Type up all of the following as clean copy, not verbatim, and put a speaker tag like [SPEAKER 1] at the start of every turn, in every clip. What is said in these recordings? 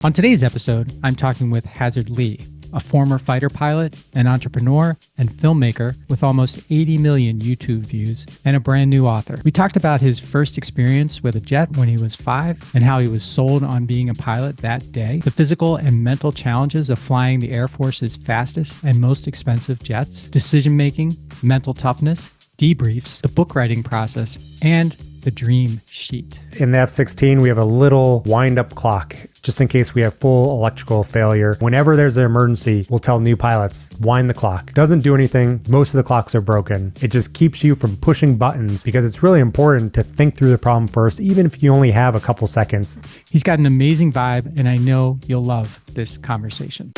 [SPEAKER 1] On today's episode, I'm talking with Hasard Lee, a former fighter pilot, an entrepreneur, and filmmaker with almost 80 million YouTube views and a brand new author. We talked about his first experience with a jet when he was 5 and how he was sold on being a pilot that day, the physical and mental challenges of flying the Air Force's fastest and most expensive jets, decision-making, mental toughness, debriefs, the book writing process, and the dream sheet.
[SPEAKER 2] In the F-16, we have a little wind-up clock, just in case we have full electrical failure. Whenever there's an emergency, we'll tell new pilots, wind the clock. Doesn't do anything. Most of the clocks are broken. It just keeps you from pushing buttons because it's really important to think through the problem first, even if you only have a couple seconds.
[SPEAKER 1] He's got an amazing vibe, and I know you'll love this conversation.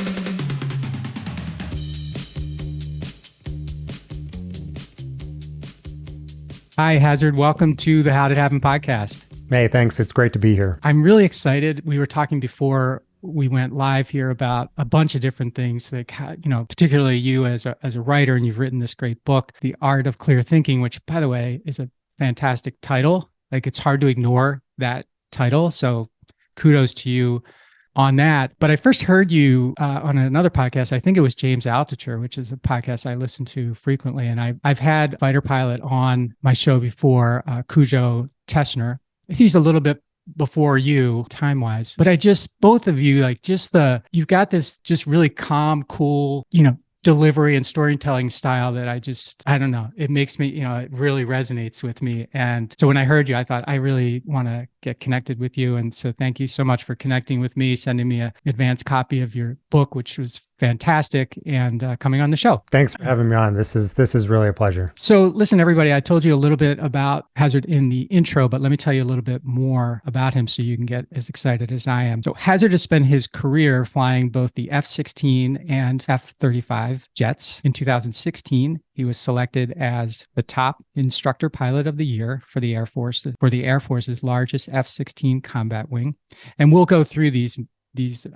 [SPEAKER 1] Hi, Hasard. Welcome to the How Did It Happen podcast.
[SPEAKER 2] Hey, thanks. It's great to be here.
[SPEAKER 1] I'm really excited. We were talking before we went live here about a bunch of different things, like, particularly you as a writer, and you've written this great book, The Art of Clear Thinking, which, by the way, is a fantastic title. Like, it's hard to ignore that title. So kudos to you on that. But I first heard you on another podcast. I think it was James Altucher, which is a podcast I listen to frequently. And I've had fighter pilot on my show before, Cujo Teschner. He's a little bit before you time-wise, but both of you, you've got this just really calm, cool, delivery and storytelling style that I don't know. It makes me, it really resonates with me. And so when I heard you, I thought I really want to get connected with you. And so thank you so much for connecting with me, sending me an advanced copy of your book, which was fantastic, and coming on the show.
[SPEAKER 2] Thanks for having me on. This is really a pleasure.
[SPEAKER 1] So listen, everybody, I told you a little bit about Hasard in the intro, but let me tell you a little bit more about him so you can get as excited as I am. So Hasard has spent his career flying both the F-16 and F-35 jets. In 2016, he was selected as the top instructor pilot of the year for the Air Force, for the Air Force's largest F-16 combat wing. And we'll go through these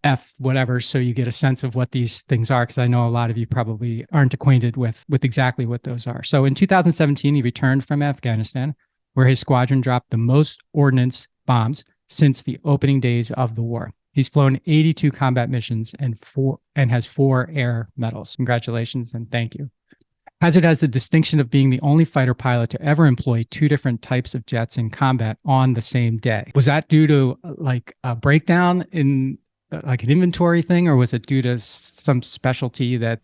[SPEAKER 1] F whatever, so you get a sense of what these things are, because I know a lot of you probably aren't acquainted with exactly what those are. So in 2017, he returned from Afghanistan, where his squadron dropped the most ordnance bombs since the opening days of the war. He's flown 82 combat missions and has 4 air medals. Congratulations and thank you. Hasard has the distinction of being the only fighter pilot to ever employ 2 different types of jets in combat on the same day. Was that due to like a breakdown in like an inventory thing, or was it due to some specialty that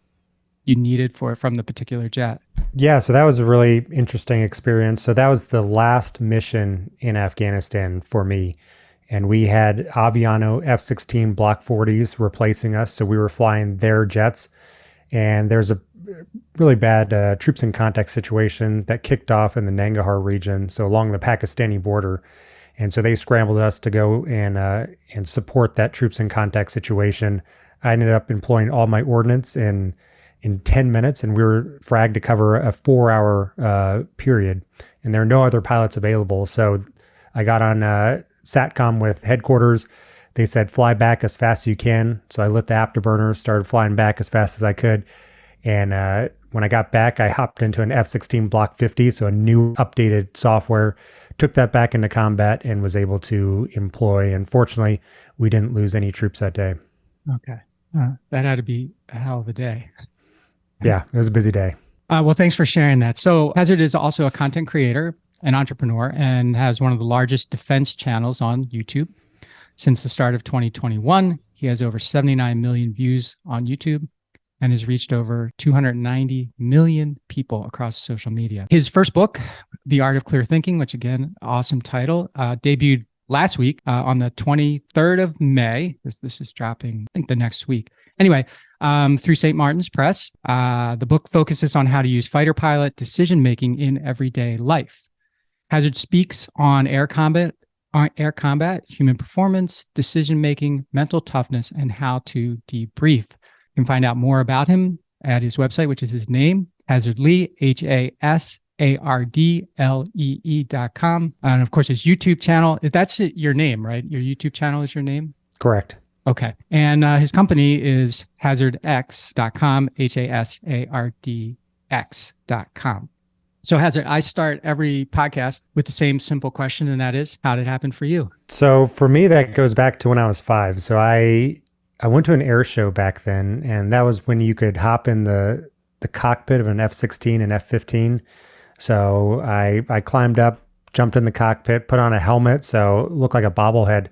[SPEAKER 1] you needed from the particular jet?
[SPEAKER 2] Yeah, so that was a really interesting experience. So that was the last mission in Afghanistan for me. And we had Aviano F-16 Block 40s replacing us. So we were flying their jets. And there's a really bad troops in contact situation that kicked off in the Nangarhar region, so along the Pakistani border. And so they scrambled us to go and support that troops in contact situation. I ended up employing all my ordnance in 10 minutes, and we were fragged to cover a 4-hour period. And there are no other pilots available. So I got on SATCOM with headquarters. They said, fly back as fast as you can. So I lit the afterburners, started flying back as fast as I could. And when I got back, I hopped into an F-16 Block 50, so a new updated software, took that back into combat and was able to employ. And fortunately, we didn't lose any troops that day.
[SPEAKER 1] Okay. That had to be a hell of a day.
[SPEAKER 2] Yeah, it was a busy day.
[SPEAKER 1] Well, thanks for sharing that. So Hasard is also a content creator, an entrepreneur, and has one of the largest defense channels on YouTube. Since the start of 2021, he has over 79 million views on YouTube and has reached over 290 million people across social media. His first book, The Art of Clear Thinking, which again, awesome title, debuted last week on the 23rd of May. This is dropping, I think, the next week. Anyway, through St. Martin's Press, the book focuses on how to use fighter pilot decision-making in everyday life. Hasard speaks on air combat, human performance, decision-making, mental toughness, and how to debrief. You can find out more about him at his website, which is his name, Hasard Lee, HASARDLEE.com. And of course, his YouTube channel. That's your name, right? Your YouTube channel is your name?
[SPEAKER 2] Correct.
[SPEAKER 1] Okay. And his company is hasardx.com, HASARDX.com. So, Hazard, I start every podcast with the same simple question, and that is, how did it happen for you?
[SPEAKER 2] So for me, that goes back to when I was 5. So I went to an air show back then, and that was when you could hop in the cockpit of an F-16 and F-15. So I climbed up, jumped in the cockpit, put on a helmet, so it looked like a bobblehead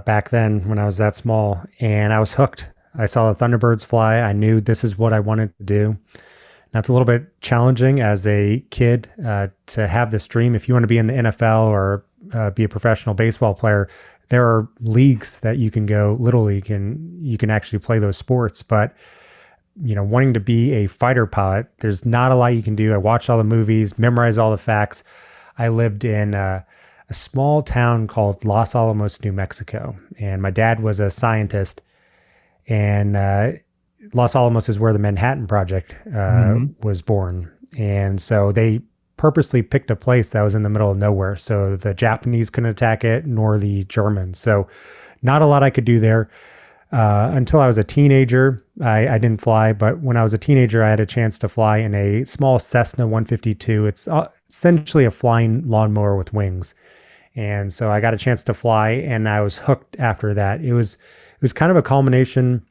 [SPEAKER 2] back then when I was that small, and I was hooked. I saw the Thunderbirds fly. I knew this is what I wanted to do. Now, it's a little bit challenging as a kid to have this dream. If you want to be in the NFL or be a professional baseball player, there are leagues that you can go, little league, and you can actually play those sports. But wanting to be a fighter pilot, there's not a lot you can do. I watched all the movies, memorized all the facts. I lived in a small town called Los Alamos, New Mexico, and my dad was a scientist. And Los Alamos is where the Manhattan Project was born. And so they purposely picked a place that was in the middle of nowhere. So the Japanese couldn't attack it, nor the Germans. So not a lot I could do there. Until I was a teenager, I didn't fly. But when I was a teenager, I had a chance to fly in a small Cessna 152. It's essentially a flying lawnmower with wings. And so I got a chance to fly, and I was hooked after that. It was kind of a culmination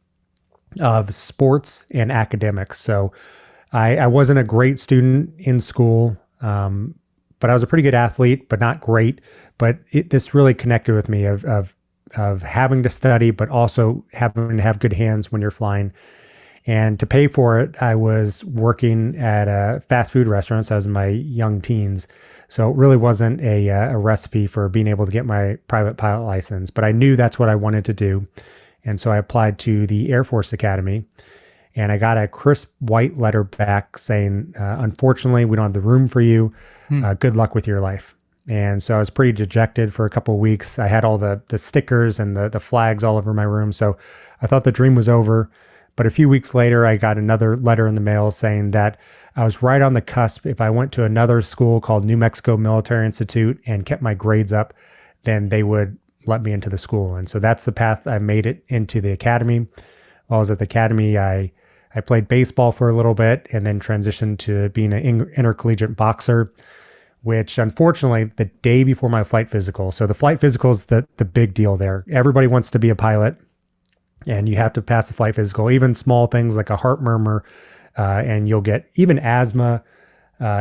[SPEAKER 2] of sports and academics. So I wasn't a great student in school, but I was a pretty good athlete, but not great. But this really connected with me of having to study, but also having to have good hands when you're flying. And to pay for it, I was working at a fast food restaurant. So I was in my young teens. So it really wasn't a recipe for being able to get my private pilot license, but I knew that's what I wanted to do. And so I applied to the Air Force Academy, and I got a crisp white letter back saying, unfortunately, we don't have the room for you. Good luck with your life. And so I was pretty dejected for a couple of weeks. I had all the stickers and the flags all over my room. So I thought the dream was over. But a few weeks later, I got another letter in the mail saying that I was right on the cusp. If I went to another school called New Mexico Military Institute and kept my grades up, then they would let me into the school. And so that's the path I made it into the academy. While I was at the academy, I played baseball for a little bit and then transitioned to being an intercollegiate boxer, which unfortunately, the day before my flight physical. So the flight physical is the big deal there. Everybody wants to be a pilot, and you have to pass the flight physical, even small things like a heart murmur, and you'll get even asthma,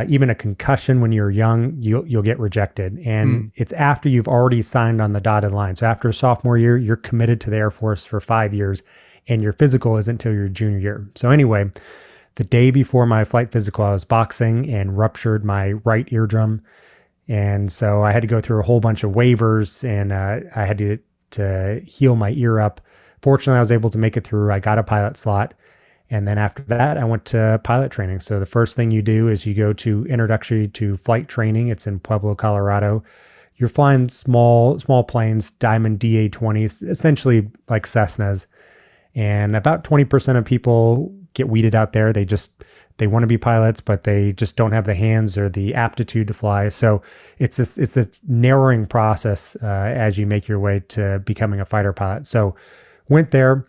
[SPEAKER 2] even a concussion when you're young, you'll get rejected. And it's after you've already signed on the dotted line. So after sophomore year, you're committed to the Air Force for 5 years, and your physical isn't until your junior year. So anyway, the day before my flight physical, I was boxing and ruptured my right eardrum. And so I had to go through a whole bunch of waivers, and I had to heal my ear up. Fortunately, I was able to make it through. I got a pilot slot. And then after that, I went to pilot training. So the first thing you do is you go to Introductory to Flight Training. It's in Pueblo, Colorado. You're flying small planes, Diamond DA-20s, essentially like Cessnas. And about 20% of people get weeded out there. They want to be pilots, but they just don't have the hands or the aptitude to fly. So it's a narrowing process as you make your way to becoming a fighter pilot. So went there.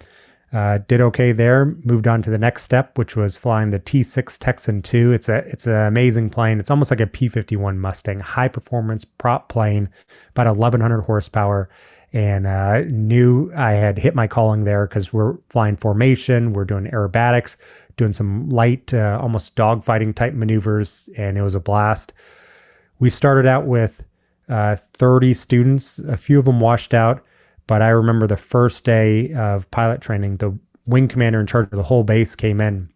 [SPEAKER 2] Did okay there, moved on to the next step, which was flying the T6 Texan II. It's an amazing plane. It's almost like a P-51 Mustang, high performance prop plane, about 1,100 horsepower, and knew I had hit my calling there because we're flying formation, we're doing aerobatics, doing some light, almost dogfighting type maneuvers, and it was a blast. We started out with 30 students. A few of them washed out. But I remember the first day of pilot training, the wing commander in charge of the whole base came in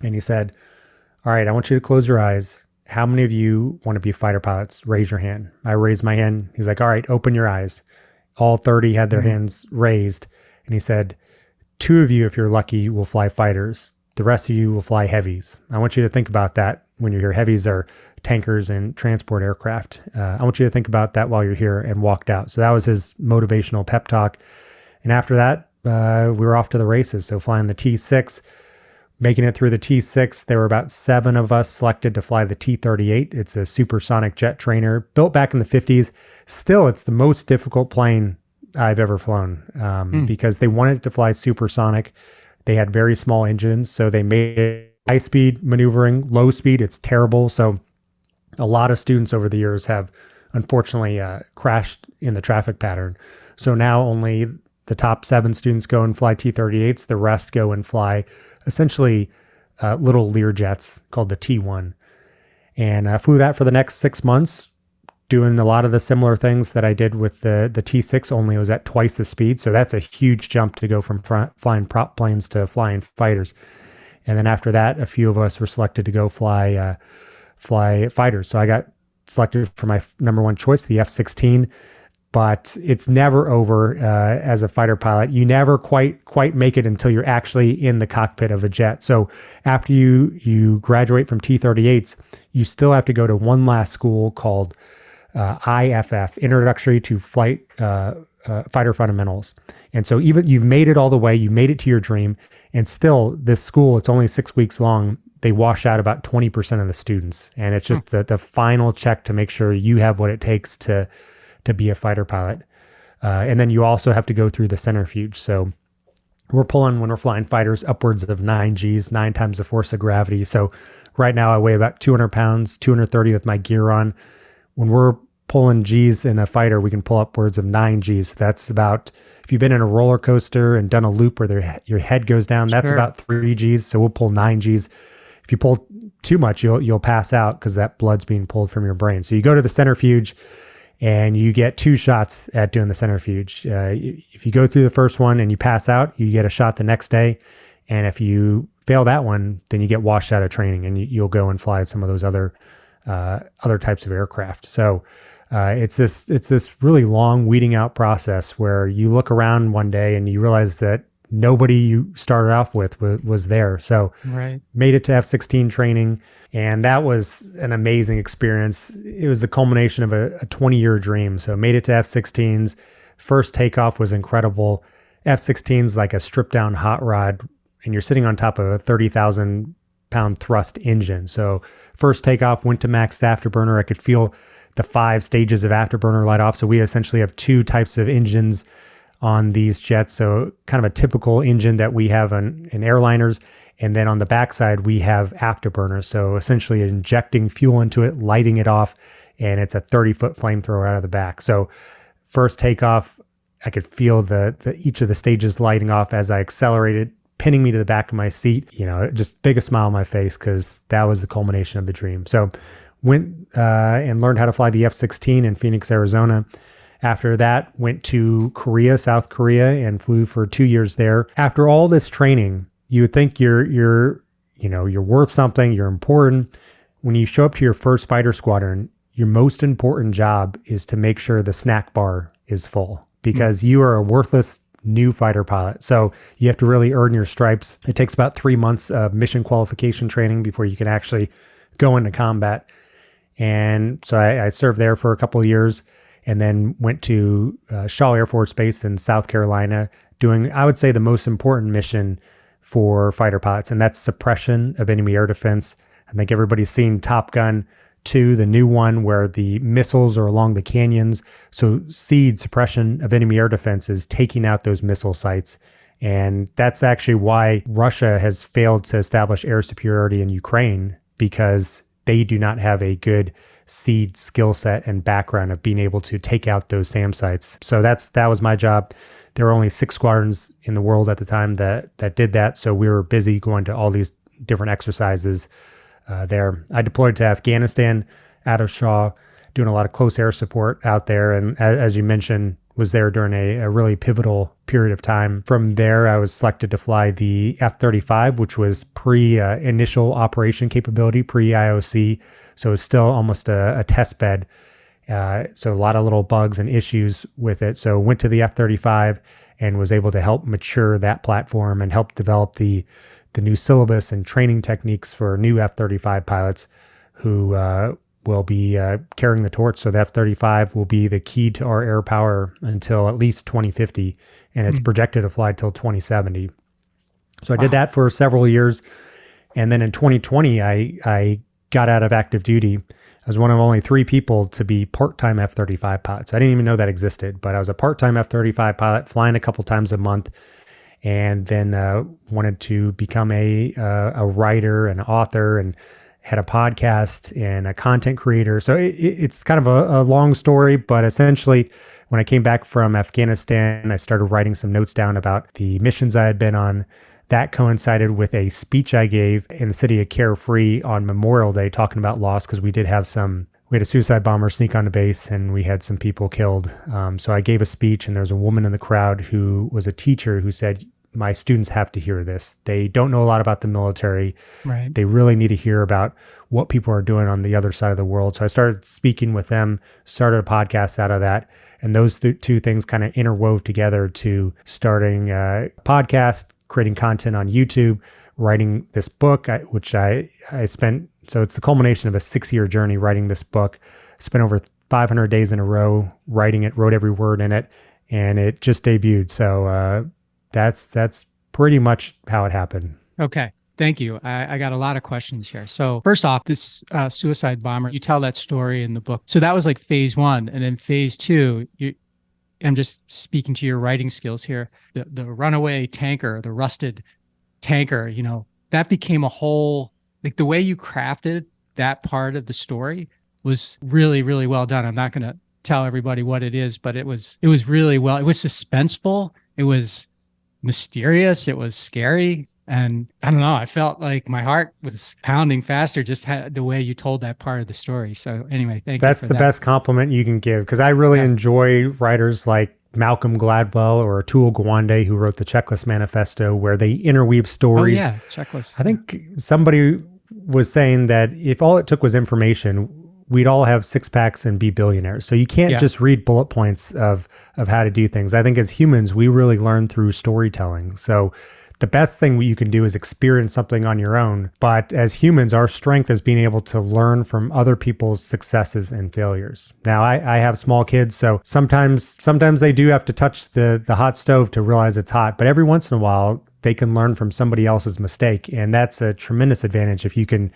[SPEAKER 2] and he said, all right, I want you to close your eyes. How many of you want to be fighter pilots? Raise your hand. I raised my hand. He's like, all right, open your eyes. All 30 had their hands raised. And he said, 2 of you, if you're lucky, will fly fighters. The rest of you will fly heavies. I want you to think about that when you're here. Heavies are tankers and transport aircraft. I want you to think about that while you're here, and walked out. So that was his motivational pep talk. And after that, we were off to the races. So flying the T6, making it through the T6, there were about 7 of us selected to fly the T-38. It's a supersonic jet trainer built back in the 50s. Still, it's the most difficult plane I've ever flown because they wanted it to fly supersonic. They had very small engines, so they made it high speed maneuvering, low speed, it's terrible. So a lot of students over the years have unfortunately crashed in the traffic pattern. So now only the top 7 students go and fly T-38s. The rest go and fly essentially little Lear jets called the T-1. And I flew that for the next 6 months, doing a lot of the similar things that I did with the T-6, only it was at twice the speed. So that's a huge jump to go from flying prop planes to flying fighters. And then after that, a few of us were selected to go fly fighters. So I got selected for my number one choice, the F-16. But it's never over as a fighter pilot. You never quite make it until you're actually in the cockpit of a jet. So after you graduate from T-38s, you still have to go to one last school called IFF, Introductory to Flight Fighter Fundamentals. And so even you've made it all the way, you made it to your dream, and still this school, it's only 6 weeks long. They wash out about 20% of the students, and it's just the final check to make sure you have what it takes to be a fighter pilot. And then you also have to go through the centrifuge. So we're pulling, when we're flying fighters, upwards of 9 Gs, 9 times the force of gravity. So right now I weigh about 200 pounds, 230 with my gear on. When we're pulling Gs in a fighter, we can pull upwards of 9 Gs. That's about, if you've been in a roller coaster and done a loop where your head goes down, that's about 3 Gs. So we'll pull 9 Gs. If you pull too much, you'll pass out because that blood's being pulled from your brain. So you go to the centrifuge, and you get 2 shots at doing the centrifuge. If you go through the first one and you pass out, you get a shot the next day. And if you fail that one, then you get washed out of training, and you'll go and fly some of those other types of aircraft. So it's this really long weeding out process where you look around one day and you realize that nobody you started off with was there. So made it to F-16 training, and that was an amazing experience. It was the culmination of a 20-year dream. So made it to F-16s. First takeoff was incredible. F-16's like a stripped down hot rod, and you're sitting on top of a 30,000 pound thrust engine. So first takeoff, went to max afterburner. I could feel the 5 stages of afterburner light off. So we essentially have 2 types of engines on these jets. So kind of a typical engine that we have in airliners. And then on the backside, we have afterburners. So essentially injecting fuel into it, lighting it off, and it's a 30-foot flamethrower out of the back. So first takeoff, I could feel each of the stages lighting off as I accelerated, pinning me to the back of my seat. Just biggest smile on my face because that was the culmination of the dream. So went and learned how to fly the F-16 in Phoenix, Arizona. After that, went to Korea, South Korea, and flew for 2 years there. After all this training, you would think you're worth something, you're important. When you show up to your first fighter squadron, your most important job is to make sure the snack bar is full, because you are a worthless new fighter pilot. So you have to really earn your stripes. It takes about 3 months of mission qualification training before you can actually go into combat. And so I served there for a couple of years, and then went to Shaw Air Force Base in South Carolina, doing, I would say, the most important mission for fighter pilots, and that's suppression of enemy air defense. I think everybody's seen Top Gun 2, the new one, where the missiles are along the canyons. So SEAD, suppression of enemy air defense, is taking out those missile sites. And that's actually why Russia has failed to establish air superiority in Ukraine, because they do not have a good SEAD skill set and background of being able to take out those SAM sites. So that was my job. There were only 6 squadrons in the world at the time that did that. So we were busy going to all these different exercises there. I deployed to Afghanistan out of Shaw, doing a lot of close air support out there. And as you mentioned, was there during a really pivotal period of time. From there, I was selected to fly the F-35, which was pre-initial operation capability, pre-IOC. So it's still almost a test bed. So a lot of little bugs and issues with it. So went to the F-35 and was able to help mature that platform and help develop the new syllabus and training techniques for new F-35 pilots who will be carrying the torch. So the F-35 will be the key to our air power until at least 2050, and it's projected to fly till 2070. So I did that for several years. And then in 2020, I got out of active duty. I was one of only 3 people to be part-time F-35 pilots. I didn't even know that existed, but I was a part-time F-35 pilot, flying a couple times a month. and then wanted to become a writer, an author, and had a podcast and a content creator. So it's kind of a long story, but essentially when I came back from Afghanistan, I started writing some notes down about the missions I had been on. That coincided with a speech I gave in the city of Carefree on Memorial Day talking about loss, because we had a suicide bomber sneak onto base and we had some people killed. So I gave a speech, and there was a woman in the crowd who was a teacher who said, my students have to hear this. They don't know a lot about the military.
[SPEAKER 1] Right.
[SPEAKER 2] They really need to hear about what people are doing on the other side of the world. So I started speaking with them, started a podcast out of that. And those two things kind of interwove together to starting a podcast, creating content on YouTube, writing this book, which I spent, so it's the culmination of a 6-year journey writing this book. Spent over 500 days in a row writing it, wrote every word in it, and it just debuted. So that's pretty much how it happened.
[SPEAKER 1] Okay. Thank you. I got a lot of questions here. So first off, this suicide bomber, you tell that story in the book. So that was like phase 1. And then phase 2, I'm just speaking to your writing skills here. The runaway tanker, the rusted tanker, that became a whole, like the way you crafted that part of the story was really, really well done. I'm not going to tell everybody what it is, but it was really well, it was suspenseful. It was mysterious. It was scary. And I don't know, I felt like my heart was pounding faster just the way you told that part of the story. So anyway, thank you.
[SPEAKER 2] That's the best compliment you can give, because I really enjoy writers like Malcolm Gladwell or Atul Gawande, who wrote the Checklist Manifesto, where they interweave stories.
[SPEAKER 1] Oh, yeah, checklist.
[SPEAKER 2] I think somebody was saying that if all it took was information, we'd all have 6-packs and be billionaires. So you can't just read bullet points of how to do things. I think as humans, we really learn through storytelling. So the best thing you can do is experience something on your own. But as humans, our strength is being able to learn from other people's successes and failures. Now, I have small kids, so sometimes they do have to touch the hot stove to realize it's hot. But every once in a while, they can learn from somebody else's mistake. And that's a tremendous advantage if you can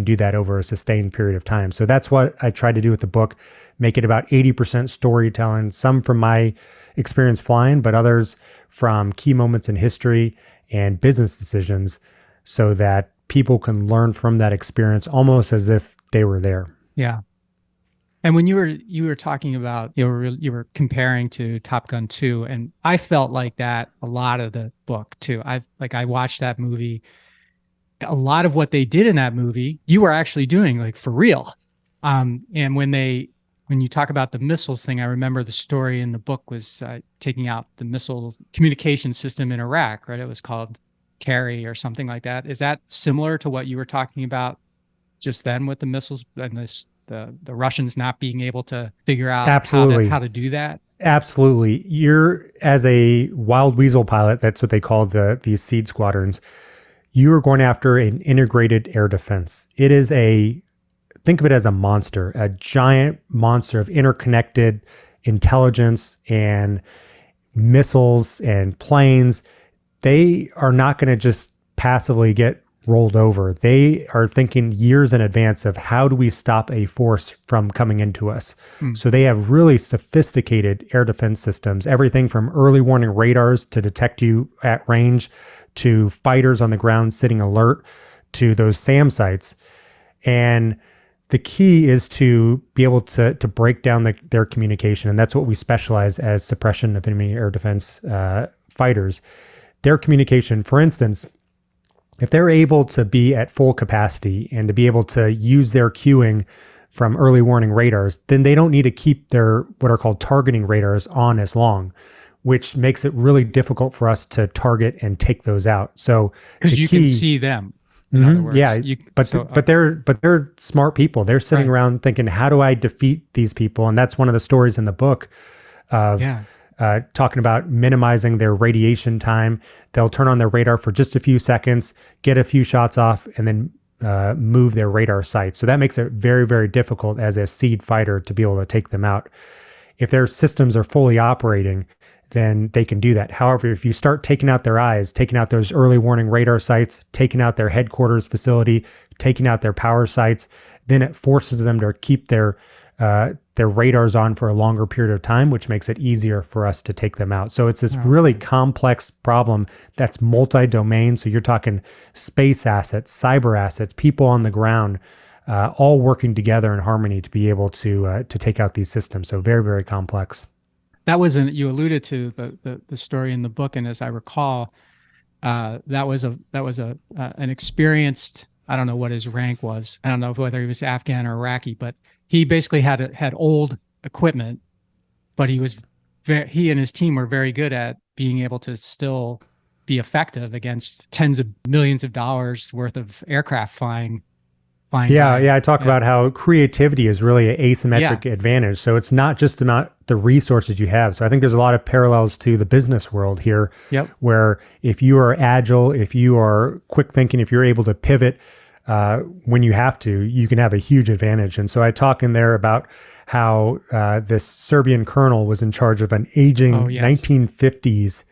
[SPEAKER 2] do that over a sustained period of time. So that's what I tried to do with the book, make it about 80% storytelling, some from my experience flying, but others from key moments in history and business decisions, so that people can learn from that experience almost as if they were there. Yeah.
[SPEAKER 1] And when you were talking about, you were comparing to Top Gun 2, and I felt like that a lot of the book too. I watched that movie. A lot of what they did in that movie, you were actually doing, like, for real. And when you talk about the missiles thing, I remember the story in the book was taking out the missile communication system in Iraq, right? It was called Carry or something like that. Is that similar to what you were talking about just then with the missiles and the Russians not being able to figure out how to do that?
[SPEAKER 2] Absolutely. You're, as a wild weasel pilot, that's what they call these seed squadrons, you are going after an integrated air defense. It is think of it as a monster, a giant monster of interconnected intelligence and missiles and planes. They are not going to just passively get rolled over. They are thinking years in advance of how do we stop a force from coming into us. So they have really sophisticated air defense systems, everything from early warning radars to detect you at range, to fighters on the ground sitting alert, to those SAM sites. And the key is to be able to break down their communication. And that's what we specialize as suppression of enemy air defense fighters. Their communication, for instance, if they're able to be at full capacity and to be able to use their cueing from early warning radars, then they don't need to keep their what are called targeting radars on as long, which makes it really difficult for us to target and take those out. So
[SPEAKER 1] because you can see them. In other words,
[SPEAKER 2] yeah, but they're smart people. They're sitting around thinking, how do I defeat these people? And that's one of the stories in the book of talking about minimizing their radiation time. They'll turn on their radar for just a few seconds, get a few shots off, and then move their radar sights. So that makes it very, very difficult as a seed fighter to be able to take them out. If their systems are fully operating, then they can do that. However, if you start taking out their eyes, taking out those early warning radar sites, taking out their headquarters facility, taking out their power sites, then it forces them to keep their their radar's on for a longer period of time, which makes it easier for us to take them out. So it's this really complex problem that's multi-domain. So you're talking space assets, cyber assets, people on the ground, all working together in harmony to be able to take out these systems. So very, very complex.
[SPEAKER 1] That was you alluded to the story in the book, and as I recall, that was an experienced. I don't know what his rank was. I don't know whether he was Afghan or Iraqi, but he basically had old equipment, but he and his team were very good at being able to still be effective against tens of millions of dollars worth of aircraft flying.
[SPEAKER 2] Yeah. I talk about how creativity is really an asymmetric advantage. So it's not just about the resources you have. So I think there's a lot of parallels to the business world here, where if you are agile, if you are quick thinking, if you're able to pivot when you have to, you can have a huge advantage. And so I talk in there about how this Serbian colonel was in charge of an aging 1950s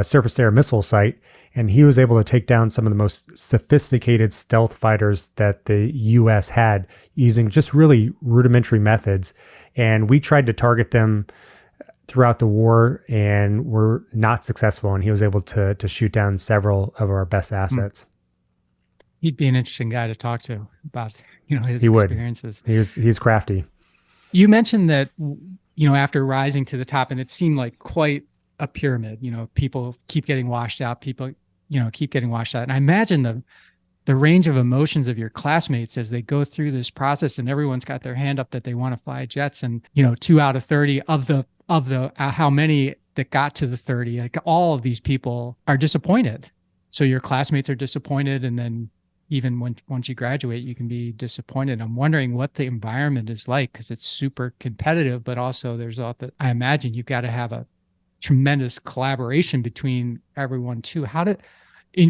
[SPEAKER 2] surface-to-air missile site. And he was able to take down some of the most sophisticated stealth fighters that the U.S. had using just really rudimentary methods. And we tried to target them throughout the war and were not successful. And he was able to shoot down several of our best assets.
[SPEAKER 1] He'd be an interesting guy to talk to about his experiences.
[SPEAKER 2] He's crafty.
[SPEAKER 1] You mentioned that after rising to the top, and it seemed like quite a pyramid. People keep getting washed out. And I imagine the range of emotions of your classmates as they go through this process, and everyone's got their hand up that they want to fly jets, and 2 out of 30 of the how many that got to the 30, like all of these people are disappointed. So your classmates are disappointed, and then even once you graduate, you can be disappointed. I'm wondering what the environment is like, because it's super competitive, but also I imagine you've got to have a tremendous collaboration between everyone too.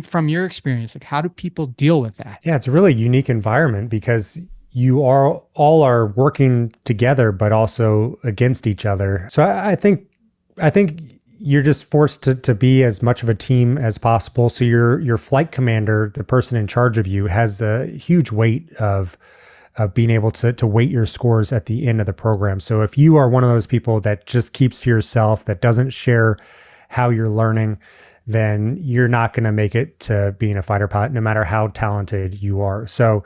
[SPEAKER 1] From your experience, like how do people deal with that?
[SPEAKER 2] Yeah, it's a really unique environment because you all are working together, but also against each other. So I think you're just forced to be as much of a team as possible. So your flight commander, the person in charge of you, has a huge weight of being able to weight your scores at the end of the program. So if you are one of those people that just keeps to yourself, that doesn't share how you're learning, then you're not going to make it to being a fighter pilot, no matter how talented you are. So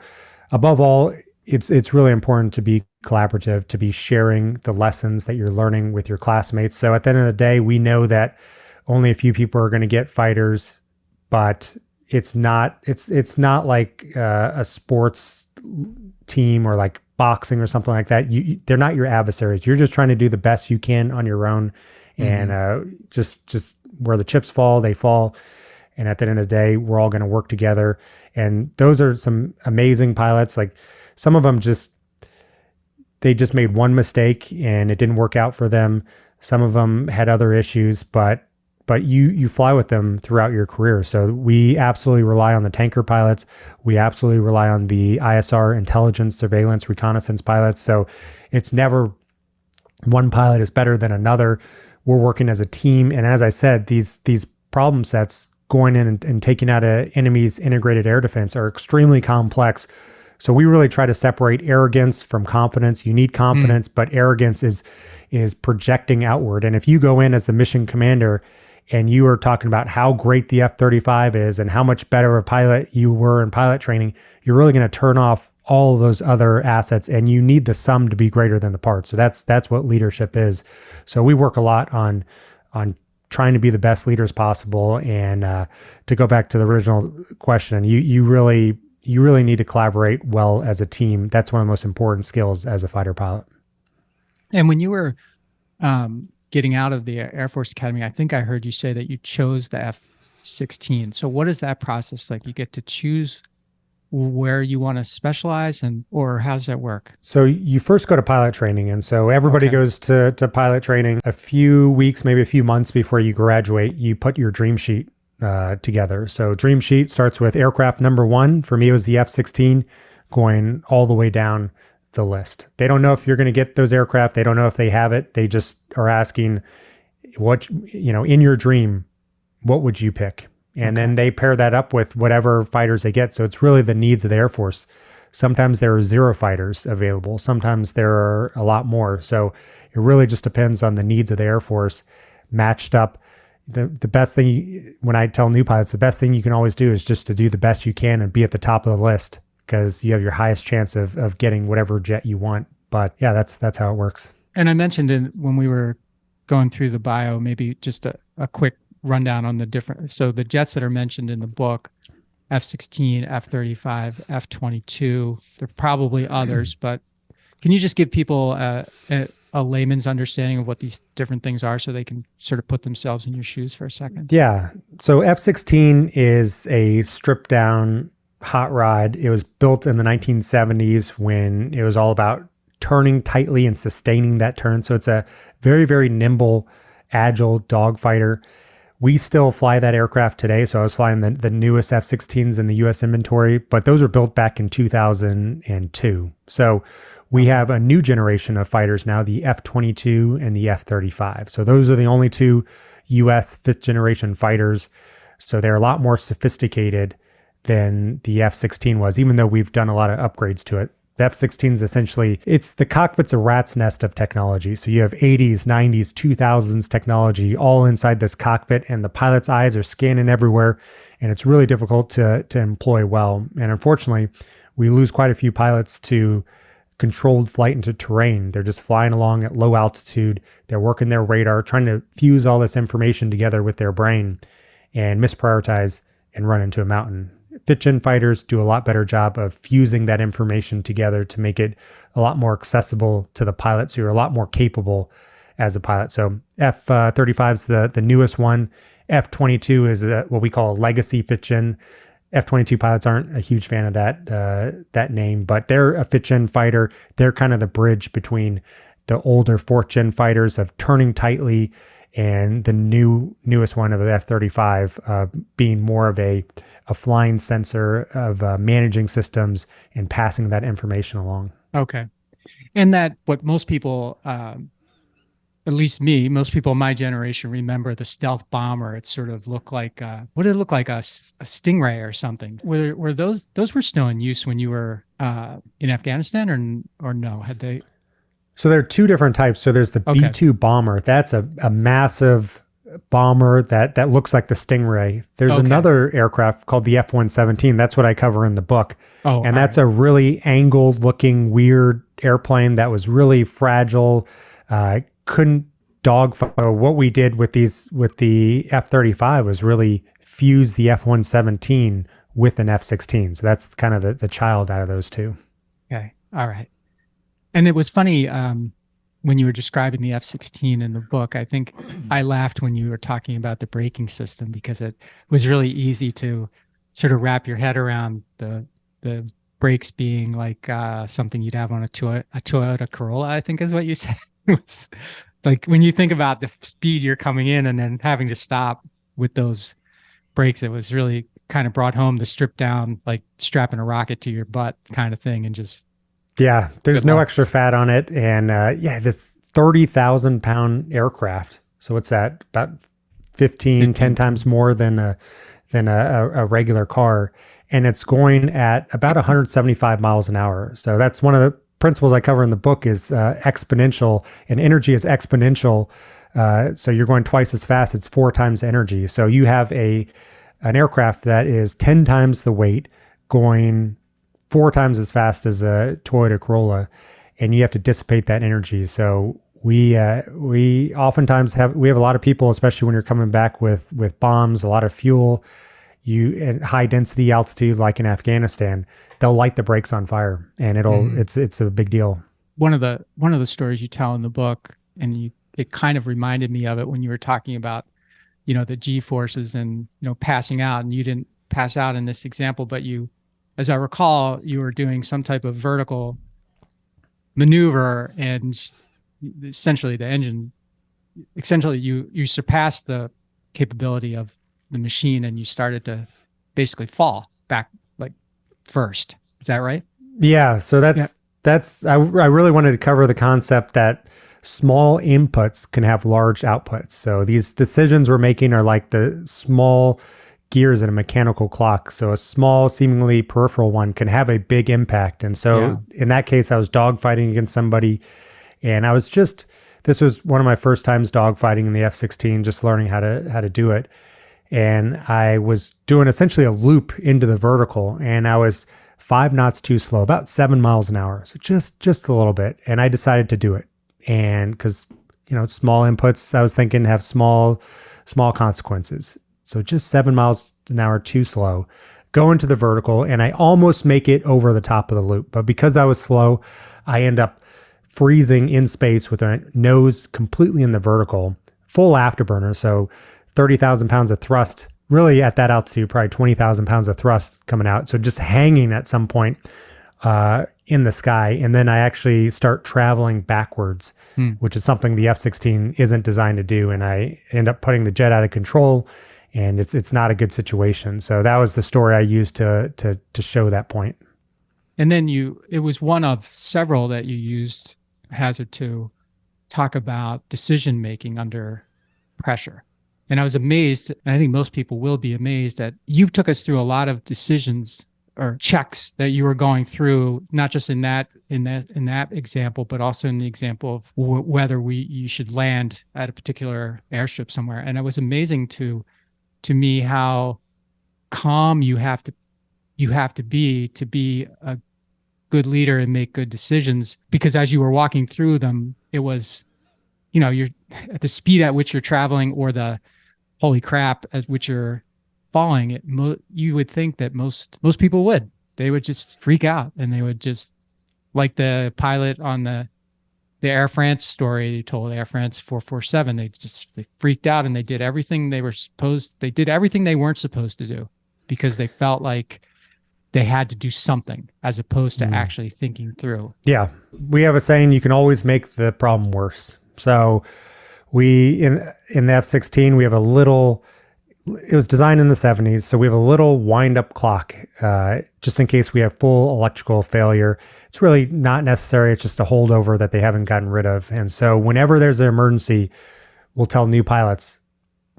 [SPEAKER 2] above all, it's really important to be collaborative, to be sharing the lessons that you're learning with your classmates. So at the end of the day, we know that only a few people are going to get fighters, but it's not like a sports team or like boxing or something like that. They're not your adversaries. You're just trying to do the best you can on your own, and just where the chips fall, they fall. And at the end of the day, we're all going to work together. And those are some amazing pilots. Like some of them they just made one mistake and it didn't work out for them. Some of them had other issues, but you fly with them throughout your career. So we absolutely rely on the tanker pilots. We absolutely rely on the ISR, intelligence, surveillance, reconnaissance pilots. So it's never one pilot is better than another. We're working as a team. And as I said, these problem sets going in and taking out an enemy's integrated air defense are extremely complex. So we really try to separate arrogance from confidence. You need confidence, but arrogance is projecting outward. And if you go in as the mission commander and you are talking about how great the F-35 is and how much better a pilot you were in pilot training, you're really going to turn off all of those other assets, and you need the sum to be greater than the parts. So that's what leadership is. So we work a lot on trying to be the best leaders possible. And to go back to the original question, you really need to collaborate well as a team. That's one of the most important skills as a fighter pilot.
[SPEAKER 1] And when you were getting out of the Air Force Academy, I think I heard you say that you chose the F-16. So what is that process like? You get to choose where you want to specialize, or how does that work? So
[SPEAKER 2] you first go to pilot training. And so everybody goes to pilot training a few weeks, maybe a few months before you graduate. You put your dream sheet together. So dream sheet starts with aircraft number 1. For me, it was the F-16, going all the way down the list. They don't know if you're going to get those aircraft. They don't know if they have it. They just are asking what, in your dream, what would you pick? And then they pair that up with whatever fighters they get. So it's really the needs of the Air Force. Sometimes there are 0 fighters available. Sometimes there are a lot more. So it really just depends on the needs of the Air Force matched up. The best thing, when I tell new pilots, the best thing you can always do is just to do the best you can and be at the top of the list, because you have your highest chance of getting whatever jet you want. But yeah, that's how it works.
[SPEAKER 1] And I mentioned when we were going through the bio, maybe just a quick rundown on the different. So the jets that are mentioned in the book, F-16, F-35, F-22, there are probably others, but can you just give people a layman's understanding of what these different things are so they can sort of put themselves in your shoes for a second?
[SPEAKER 2] Yeah. So F-16 is a stripped down hot rod. It was built in the 1970s when it was all about turning tightly and sustaining that turn. So it's a very, very nimble, agile dogfighter. We still fly that aircraft today. So I was flying the newest F-16s in the U.S. inventory, but those were built back in 2002. So we have a new generation of fighters now, the F-22 and the F-35. So those are the only two U.S. 5th generation fighters. So they're a lot more sophisticated than the F-16 was, even though we've done a lot of upgrades to it. The F-16 is essentially, it's the cockpit's a rat's nest of technology. So you have 80s, 90s, 2000s technology all inside this cockpit, and the pilot's eyes are scanning everywhere, and it's really difficult to employ well. And unfortunately, we lose quite a few pilots to controlled flight into terrain. They're just flying along at low altitude. They're working their radar, trying to fuse all this information together with their brain and misprioritize and run into a mountain. 5th gen fighters do a lot better job of fusing that information together to make it a lot more accessible to the pilots who are a lot more capable as a pilot. So F-35 is the newest one. F-22 is what we call a legacy 5th gen. F-22 pilots aren't a huge fan of that name, but they're a 5th gen fighter. They're kind of the bridge between the older 4th gen fighters of turning tightly and the newest one of the F-35 being more of a flying sensor of managing systems and passing that information along.
[SPEAKER 1] Okay. And that what most people, at least me, most people in my generation remember the stealth bomber. It sort of looked like, what did it look like? A Stingray or something. Were those were still in use when you were in Afghanistan or no? Had they?
[SPEAKER 2] So there are two different types. So there's the B-2 bomber. That's a massive bomber that looks like the Stingray. There's another aircraft called the F-117. That's what I cover in the book. And that's a really angled looking weird airplane that was really fragile. Couldn't dogfight. What we did with the F-35 was really fuse the F-117 with an F-16. So that's kind of the child out of those two.
[SPEAKER 1] Okay. All right. And it was funny when you were describing the F-16 in the book. I think I laughed when you were talking about the braking system, because it was really easy to sort of wrap your head around the brakes being like something you'd have on a Toyota Corolla, I think is what you said. It was like when you think about the speed you're coming in and then having to stop with those brakes, it was really kind of brought home the stripped down, like strapping a rocket to your butt kind of thing, and just there's no extra fat on it. And this 30,000 pound aircraft. So what's that? About 10 times more than a regular car. And it's going at about 175 miles an hour. So that's one of the principles I cover in the book is exponential, and energy is exponential. So you're going twice as fast. It's 4 times energy. So you have an aircraft that is 10 times the weight going 4 times as fast as a Toyota Corolla, and you have to dissipate that energy. So we oftentimes have a lot of people, especially when you're coming back with bombs, a lot of fuel, at high density altitude, like in Afghanistan, they'll light the brakes on fire, and it's a big deal. One of the stories you tell in the book, and it kind of reminded me of it when you were talking about, the G forces and, passing out, and you didn't pass out in this example, but as I recall, you were doing some type of vertical maneuver, and essentially you surpassed the capability of the machine, and you started to basically fall back like first. Is that right? Yeah. So I really wanted to cover the concept that small inputs can have large outputs. So these decisions we're making are like the small
[SPEAKER 2] gears in a mechanical clock. So a small, seemingly peripheral one can have a big impact. And so in that case, I was dogfighting against somebody, and this was one of my first times dogfighting in the F-16, just learning how to do it. And I was doing essentially a loop into the vertical, and I was 5 knots too slow, about 7 miles an hour. So just a little bit. And I decided to do it. And because, small inputs, I was thinking have small consequences. So just 7 miles an hour too slow, go into the vertical, and I almost make it over the top of the loop. But because I was slow, I end up freezing in space with a nose completely in the vertical, full afterburner. So 30,000 pounds of thrust, really at that altitude, probably 20,000 pounds of thrust coming out. So just hanging at some point in the sky. And then I actually start traveling backwards, which is something the F-16 isn't designed to do. And I end up putting the jet out of control, and it's not a good situation. So that was the story I used to show that point.
[SPEAKER 1] And then it was one of several that you used, Hazard, to talk about decision-making under pressure. And I was amazed, and I think most people will be amazed, that you took us through a lot of decisions or checks that you were going through, not just in that example, but also in the example of whether you should land at a particular airstrip somewhere. And it was amazing to me how calm you have to be a good leader and make good decisions, because as you were walking through them, it was, you're at the speed at which you're traveling, or the holy crap at which you're falling. You would think that most people they would just freak out, and they would just, like the pilot on the Air France story you told, Air France 447, they freaked out, and they did everything they weren't supposed to do, because they felt like they had to do something as opposed to actually thinking through.
[SPEAKER 2] Yeah. We have a saying, you can always make the problem worse. So in the F-16, we have it was designed in the 70s. So we have a little wind-up clock, just in case we have full electrical failure. It's really not necessary. It's just a holdover that they haven't gotten rid of. And so whenever there's an emergency, we'll tell new pilots,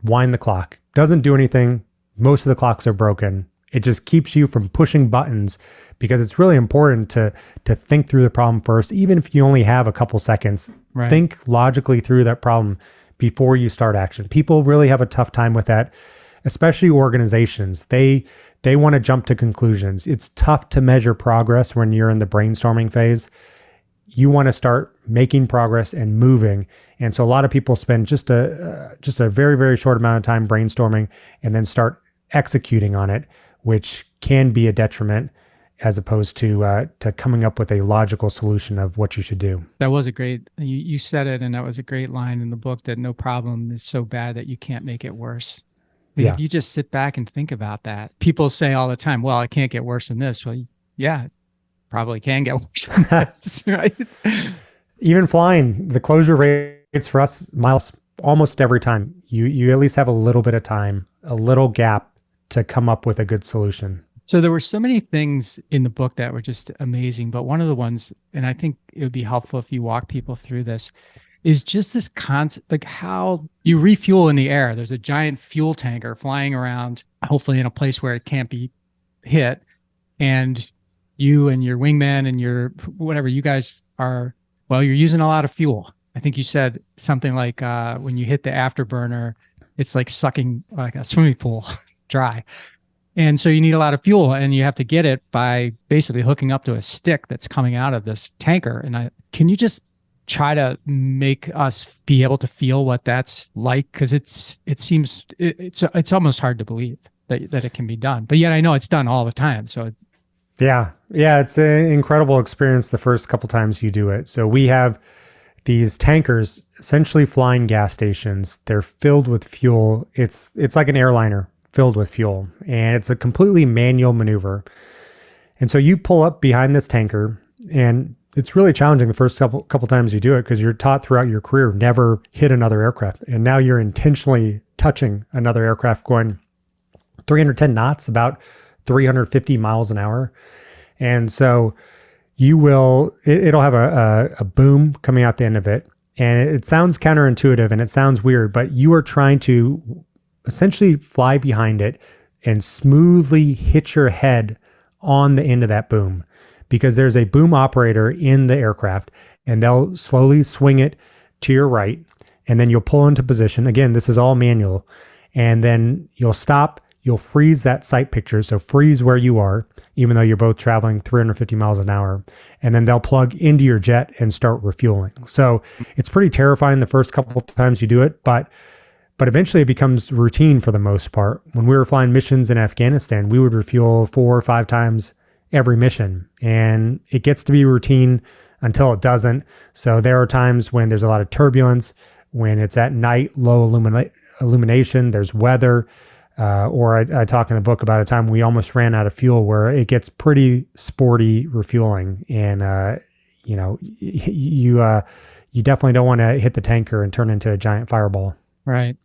[SPEAKER 2] wind the clock. Doesn't do anything. Most of the clocks are broken. It just keeps you from pushing buttons, because it's really important to think through the problem first, even if you only have a couple seconds. Right. Think logically through that problem before you start action. People really have a tough time with that, especially organizations. They want to jump to conclusions. It's tough to measure progress when you're in the brainstorming phase. You want to start making progress and moving. And so a lot of people spend just a very, very short amount of time brainstorming and then start executing on it, which can be a detriment, as opposed to coming up with a logical solution of what you should do.
[SPEAKER 1] That was you said it, and that was a great line in the book, that no problem is so bad that you can't make it worse. If you just sit back and think about that, people say all the time, well, it can't get worse than this. Well, yeah, it probably can get worse than this, right?
[SPEAKER 2] Even flying, the closure rates for us, Miles, almost every time, you at least have a little bit of time, a little gap to come up with a good solution.
[SPEAKER 1] So there were so many things in the book that were just amazing, but one of the ones, and I think it would be helpful if you walk people through this, is just this concept, like how you refuel in the air. There's a giant fuel tanker flying around, hopefully in a place where it can't be hit. And you and your wingman and your whatever, you guys you're using a lot of fuel. I think you said something like when you hit the afterburner, it's like sucking like a swimming pool dry. And so you need a lot of fuel, and you have to get it by basically hooking up to a stick that's coming out of this tanker. And can you just try to make us be able to feel what that's like? Because it's almost hard to believe that it can be done. But yet I know it's done all the time. So
[SPEAKER 2] yeah, it's an incredible experience the first couple times you do it. So we have these tankers essentially flying gas stations. They're filled with fuel. It's like an airliner filled with fuel, and it's a completely manual maneuver. And so you pull up behind this tanker, and it's really challenging the first couple times you do it, because you're taught throughout your career, never hit another aircraft. And now you're intentionally touching another aircraft going 310 knots, about 350 miles an hour. And so it'll have a boom coming out the end of it. And it sounds counterintuitive and it sounds weird, but you are trying to essentially fly behind it, and smoothly hit your head on the end of that boom, because there's a boom operator in the aircraft, and they'll slowly swing it to your right, and then you'll pull into position. Again, this is all manual. And then you'll stop, you'll freeze that sight picture. So freeze where you are, even though you're both traveling 350 miles an hour. And then they'll plug into your jet and start refueling. So it's pretty terrifying the first couple of times you do it, but eventually it becomes routine for the most part. When we were flying missions in Afghanistan, we would refuel 4 or 5 times every mission. And it gets to be routine until it doesn't. So there are times when there's a lot of turbulence, when it's at night, low illumination, there's weather, or I talk in the book about a time we almost ran out of fuel, where it gets pretty sporty refueling. And, you definitely don't want to hit the tanker and turn into a giant fireball. Right.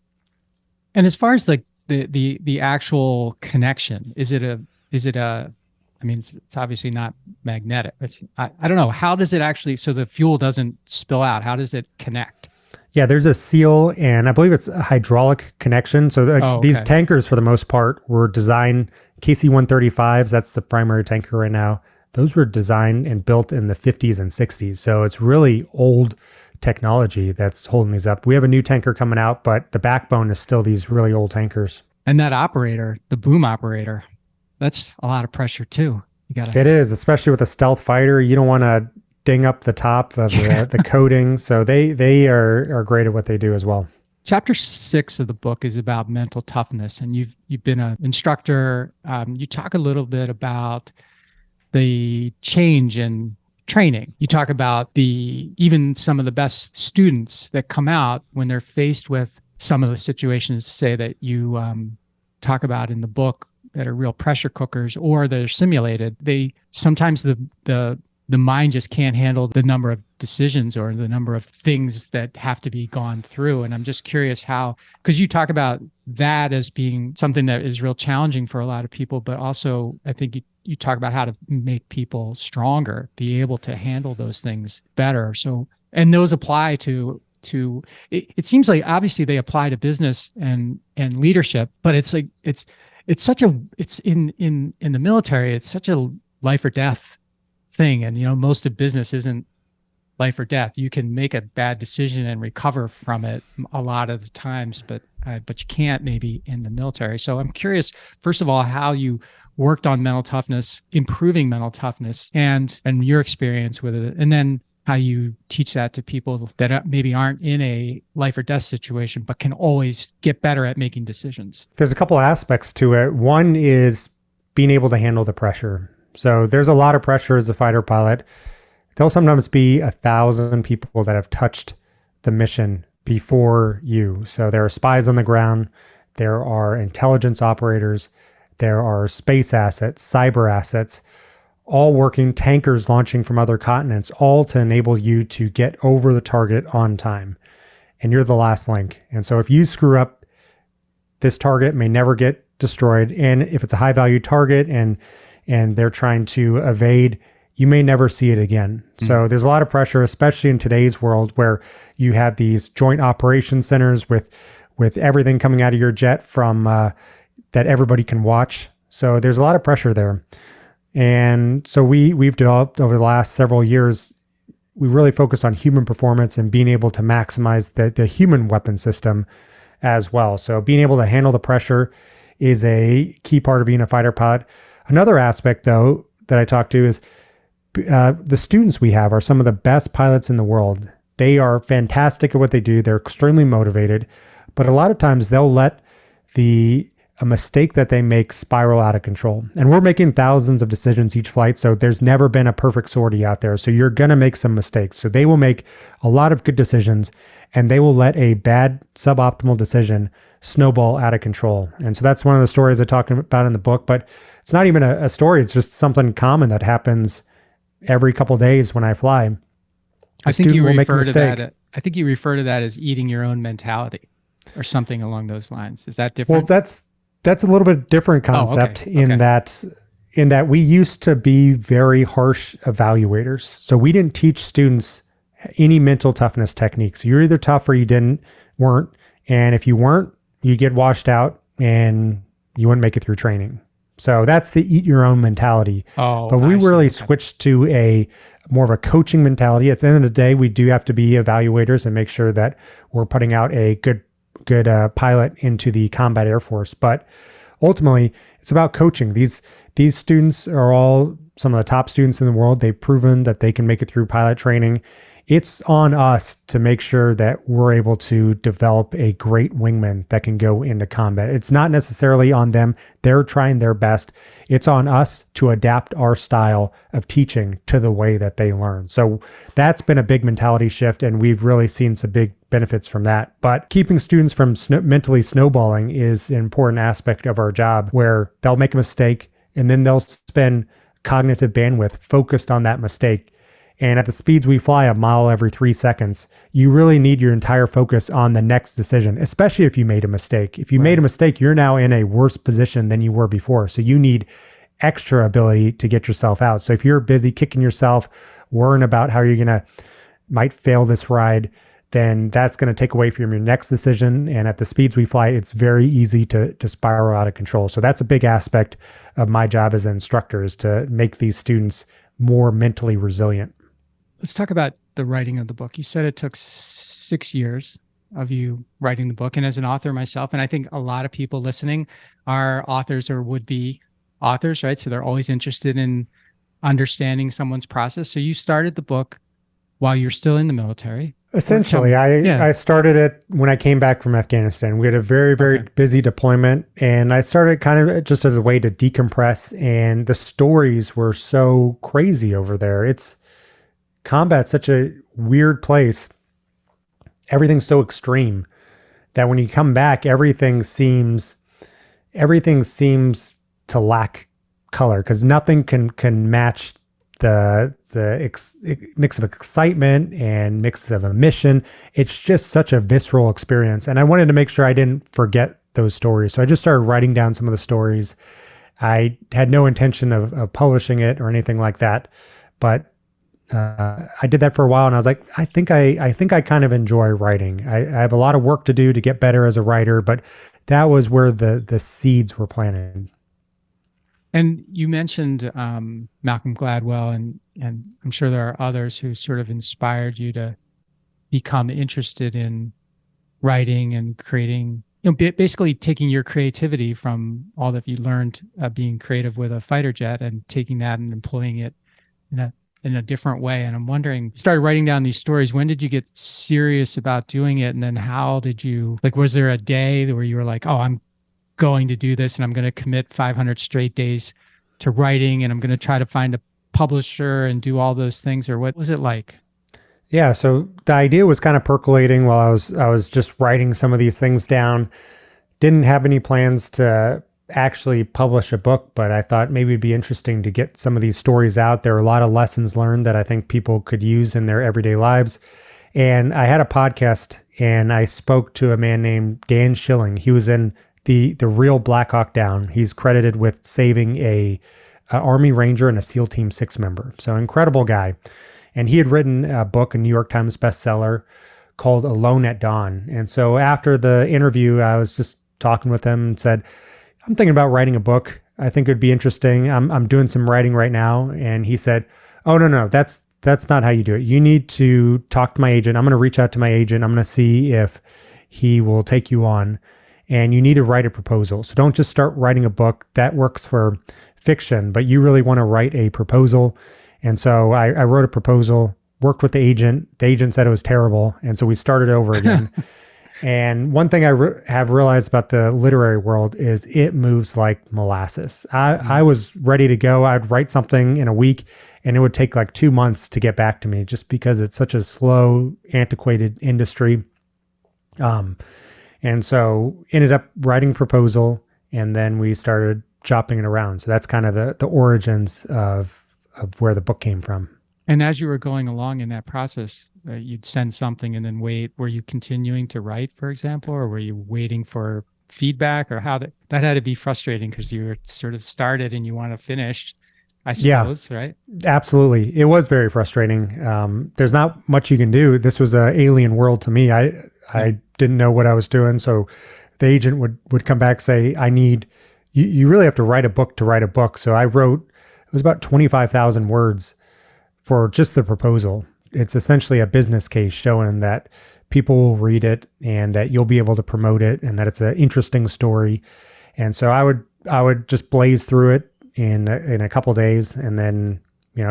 [SPEAKER 1] And as far as the actual connection, is it I mean, it's obviously not magnetic. I don't know. How does it actually, so the fuel doesn't spill out, how does it connect?
[SPEAKER 2] Yeah, there's a seal, and I believe it's a hydraulic connection. So these tankers, for the most part, were designed, KC-135s, that's the primary tanker right now. Those were designed and built in the 50s and 60s. So it's really old technology that's holding these up. We have a new tanker coming out, but the backbone is still these really old tankers.
[SPEAKER 1] And that operator, the boom operator, that's a lot of pressure too.
[SPEAKER 2] It is, especially with a stealth fighter. You don't want to ding up the top of the coating. So they are great at what they do as well.
[SPEAKER 1] Chapter 6 of the book is about mental toughness, and you've been an instructor. You talk a little bit about the change in training. You talk about even some of the best students that come out when they're faced with some of the situations, say, that you talk about in the book, that are real pressure cookers or they're simulated. Sometimes the mind just can't handle the number of decisions or the number of things that have to be gone through. And I'm just curious how, because you talk about that as being something that is real challenging for a lot of people, but also I think you talk about how to make people stronger, be able to handle those things better. So, and those apply to it seems like obviously they apply to business and leadership, but it's in the military, it's such a life or death thing. And, most of business isn't life or death. You can make a bad decision and recover from it a lot of the times, but you can't maybe in the military. So I'm curious, first of all, how you worked on mental toughness, improving mental toughness, and your experience with it, and then how you teach that to people that maybe aren't in a life or death situation, but can always get better at making decisions.
[SPEAKER 2] There's a couple aspects to it. One is being able to handle the pressure. So there's a lot of pressure as a fighter pilot. There'll sometimes be 1,000 people that have touched the mission before you. So there are spies on the ground. There are intelligence operators. There are space assets, cyber assets, all working, tankers launching from other continents, all to enable you to get over the target on time. And you're the last link. And so if you screw up, this target may never get destroyed. And if it's a high value target and they're trying to evade, you may never see it again. Mm-hmm. So there's a lot of pressure, especially in today's world where you have these joint operations centers with everything coming out of your jet from that everybody can watch. So there's a lot of pressure there. And so we've developed over the last several years, we really focused on human performance and being able to maximize the human weapon system as well. So being able to handle the pressure is a key part of being a fighter pilot. Another aspect, though, that I talk to is the students we have are some of the best pilots in the world. They are fantastic at what they do. They're extremely motivated, but a lot of times they'll let a mistake that they make spiral out of control. And we're making thousands of decisions each flight, so there's never been a perfect sortie out there. So you're going to make some mistakes. So they will make a lot of good decisions, and they will let a bad suboptimal decision snowball out of control. And so that's one of the stories I talk about in the book, but it's not even a story. It's just something common that happens every couple of days when I fly.
[SPEAKER 1] I think you refer to that as eating your own mentality or something along those lines. Is that different?
[SPEAKER 2] Well, that's a little bit different concept in that we used to be very harsh evaluators. So we didn't teach students any mental toughness techniques. You're either tough or you weren't. And if you weren't, you get washed out and you wouldn't make it through training. So that's the eat your own mentality.
[SPEAKER 1] Oh,
[SPEAKER 2] But we
[SPEAKER 1] I see.
[SPEAKER 2] really
[SPEAKER 1] Okay.
[SPEAKER 2] switched to a more of a coaching mentality. At the end of the day, we do have to be evaluators and make sure that we're putting out a good pilot into the combat air force. But ultimately, it's about coaching. These students are all some of the top students in the world. They've proven that they can make it through pilot training. It's on us to make sure that we're able to develop a great wingman that can go into combat. It's not necessarily on them. They're trying their best. It's on us to adapt our style of teaching to the way that they learn. So that's been a big mentality shift, and we've really seen some big benefits from that. But keeping students from mentally snowballing is an important aspect of our job, where they'll make a mistake and then they'll spend cognitive bandwidth focused on that mistake. And at the speeds we fly, a mile every 3 seconds, you really need your entire focus on the next decision, especially if you made a mistake. If you made a mistake, you're now in a worse position than you were before. So you need extra ability to get yourself out. So if you're busy kicking yourself, worrying about how you're might fail this ride, then that's going to take away from your next decision. And at the speeds we fly, it's very easy to spiral out of control. So that's a big aspect of my job as an instructor, is to make these students more mentally resilient.
[SPEAKER 1] Let's talk about the writing of the book. You said it took 6 years of you writing the book. And as an author myself, and I think a lot of people listening are authors or would-be authors, right? So they're always interested in understanding someone's process. So you started the book while you're still in the military.
[SPEAKER 2] Essentially, I started it when I came back from Afghanistan. We had a very, very busy deployment, and I started kind of just as a way to decompress. And the stories were so crazy over there. It's combat's such a weird place. Everything's so extreme that when you come back, everything seems to lack color, because nothing can match the mix of excitement and mix of a mission. It's just such a visceral experience. And I wanted to make sure I didn't forget those stories. So I just started writing down some of the stories. I had no intention of publishing it or anything like that. But I did that for a while, and I was like, I think I kind of enjoy writing. I have a lot of work to do to get better as a writer, but that was where the seeds were planted.
[SPEAKER 1] And you mentioned Malcolm Gladwell, and I'm sure there are others who sort of inspired you to become interested in writing and creating, basically taking your creativity from all that you learned being creative with a fighter jet and taking that and employing it in a different way. And I'm wondering, you started writing down these stories. When did you get serious about doing it? And then how did you, was there a day where you were like, oh, I'm going to do this and I'm going to commit 500 straight days to writing, and I'm going to try to find a publisher and do all those things? Or what was it like?
[SPEAKER 2] Yeah, so the idea was kind of percolating while I was just writing some of these things down. Didn't have any plans to actually publish a book, but I thought maybe it'd be interesting to get some of these stories out. There are a lot of lessons learned that I think people could use in their everyday lives. And I had a podcast, and I spoke to a man named Dan Schilling. He was in the real Black Hawk Down. He's credited with saving a Army Ranger and a SEAL Team 6 member. So incredible guy. And he had written a book, a New York Times bestseller, called Alone at Dawn. And so after the interview, I was just talking with him and said, I'm thinking about writing a book. I think it'd be interesting. I'm doing some writing right now. And he said, oh, no, that's not how you do it. You need to talk to my agent. I'm going to reach out to my agent. I'm going to see if he will take you on. And you need to write a proposal. So don't just start writing a book. That works for fiction, but you really want to write a proposal. And so I wrote a proposal, worked with the agent. The agent said it was terrible. And so we started over again. And one thing I have realized about the literary world is it moves like molasses. I was ready to go. I'd write something in a week, and it would take like 2 months to get back to me, just because it's such a slow, antiquated industry. And so ended up writing proposal, and then we started chopping it around. So that's kind of the origins of where the book came from.
[SPEAKER 1] And as you were going along in that process, you'd send something and then wait. Were you continuing to write, for example, or were you waiting for feedback? Or that had to be frustrating, because you were sort of started and you want to finish, I suppose, yeah. Right?
[SPEAKER 2] Absolutely. It was very frustrating. There's not much you can do. This was an alien world to me. I didn't know what I was doing. So the agent would come back, say, I need you really have to write a book to write a book. So I wrote, it was about 25,000 words for just the proposal. It's essentially a business case showing that people will read it and that you'll be able to promote it and that it's an interesting story. And so I would just blaze through it in a couple of days. And then,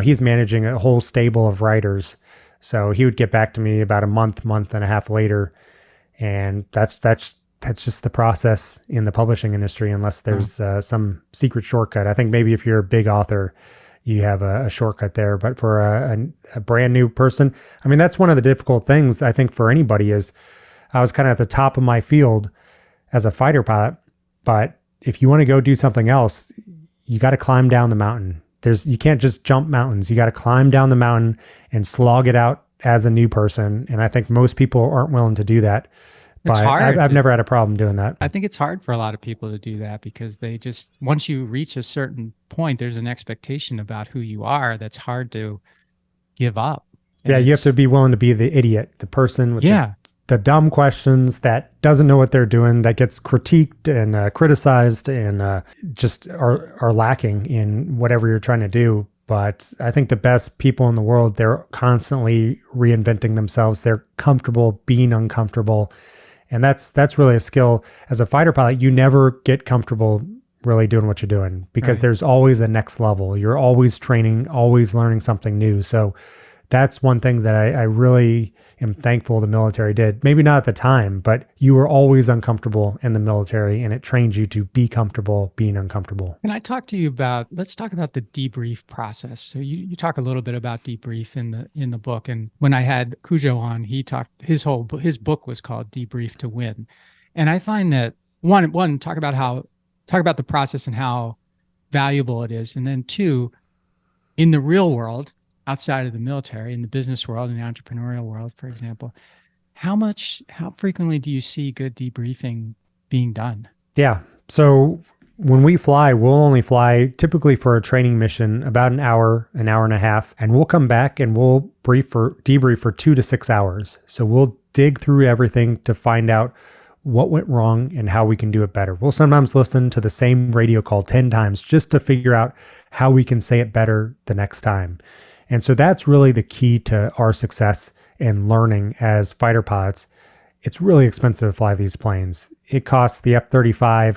[SPEAKER 2] he's managing a whole stable of writers. So he would get back to me about a month and a half later. And that's just the process in the publishing industry, unless there's some secret shortcut. I think maybe if you're a big author, you have a shortcut there. But for a brand new person, I mean, that's one of the difficult things, I think, for anybody is I was kind of at the top of my field as a fighter pilot. But if you want to go do something else, you got to climb down the mountain. You can't just jump mountains. You got to climb down the mountain and slog it out as a new person. And I think most people aren't willing to do that.
[SPEAKER 1] It's
[SPEAKER 2] but
[SPEAKER 1] hard.
[SPEAKER 2] I've never had a problem doing that.
[SPEAKER 1] I think it's hard for a lot of people to do that because they just, once you reach a certain point, there's an expectation about who you are that's hard to give up.
[SPEAKER 2] Yeah, you have to be willing to be the idiot, the person with the dumb questions that doesn't know what they're doing, that gets critiqued and criticized and just are lacking in whatever you're trying to do. But I think the best people in the world, they're constantly reinventing themselves. They're comfortable being uncomfortable. And that's really a skill. As a fighter pilot, you never get comfortable really doing what you're doing because there's always a next level. You're always training, always learning something new. So that's one thing that I really am thankful the military did. Maybe not at the time, but you were always uncomfortable in the military and it trained you to be comfortable being uncomfortable.
[SPEAKER 1] Can I talk to you let's talk about the debrief process. So you talk a little bit about debrief in the book. And when I had Cujo on, he talked, his book was called Debrief to Win. And I find that one, talk about the process and how valuable it is. And then two, in the real world, outside of the military, in the business world, in the entrepreneurial world, for example, how frequently do you see good debriefing being done? Yeah.
[SPEAKER 2] So when we fly, we'll only fly typically for a training mission about an hour and a half, and we'll come back and we'll debrief for 2 to 6 hours. So we'll dig through everything to find out what went wrong and how we can do it better. We'll sometimes listen to the same radio call 10 times just to figure out how we can say it better the next time. And so that's really the key to our success in learning as fighter pilots. It's really expensive to fly these planes. It costs the F-35,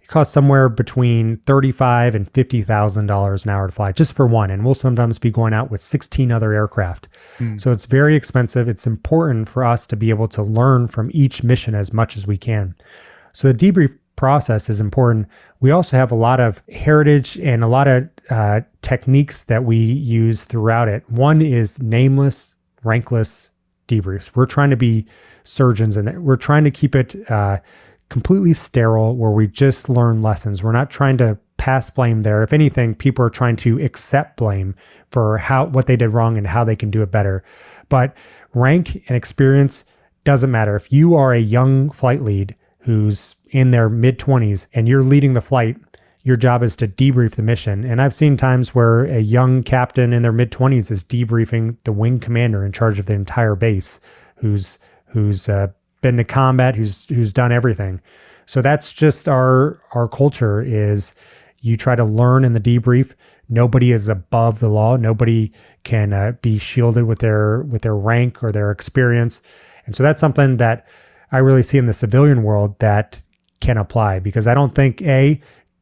[SPEAKER 2] it costs somewhere between $35,000 and $50,000 an hour to fly just for one. And we'll sometimes be going out with 16 other aircraft. So it's very expensive. It's important for us to be able to learn from each mission as much as we can. So the debrief process is important. We also have a lot of heritage and a lot of techniques that we use throughout it. One is nameless, rankless debriefs. We're trying to be surgeons and we're trying to keep it completely sterile where we just learn lessons. We're not trying to pass blame there. If anything, people are trying to accept blame for what they did wrong and how they can do it better. But rank and experience doesn't matter. If you are a young flight lead who's in their mid-20s and you're leading the flight, your job is to debrief the mission. And I've seen times where a young captain in their mid-20s is debriefing the wing commander in charge of the entire base who's been to combat, who's done everything. So that's just our culture is you try to learn in the debrief. Nobody is above the law. Nobody can be shielded with their rank or their experience. And so that's something that I really see in the civilian world that can apply because I don't think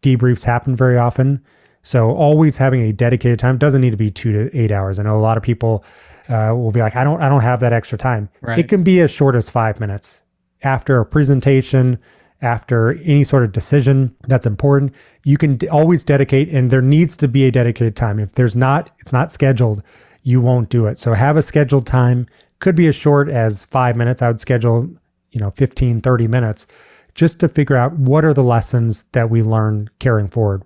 [SPEAKER 2] debriefs happen very often. So always having a dedicated time doesn't need to be 2 to 8 hours. I know a lot of people will be like, I don't have that extra time.
[SPEAKER 1] Right.
[SPEAKER 2] It can be as short as 5 minutes after a presentation, after any sort of decision that's important. You can always dedicate, and there needs to be a dedicated time. If it's not scheduled, you won't do it. So have a scheduled time. Could be as short as 5 minutes. I would schedule 15, 30 minutes just to figure out what are the lessons that we learn carrying forward.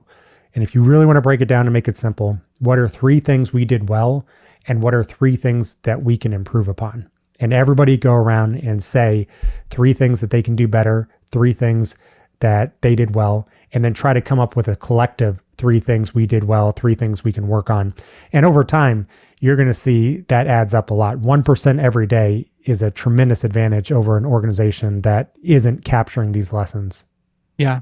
[SPEAKER 2] And if you really want to break it down and make it simple, what are 3 things we did well and what are 3 things that we can improve upon? And everybody go around and say 3 things that they can do better, 3 things that they did well, and then try to come up with a collective 3 things we did well, 3 things we can work on. And over time, you're going to see that adds up a lot. 1% every day is a tremendous advantage over an organization that isn't capturing these lessons.
[SPEAKER 1] Yeah.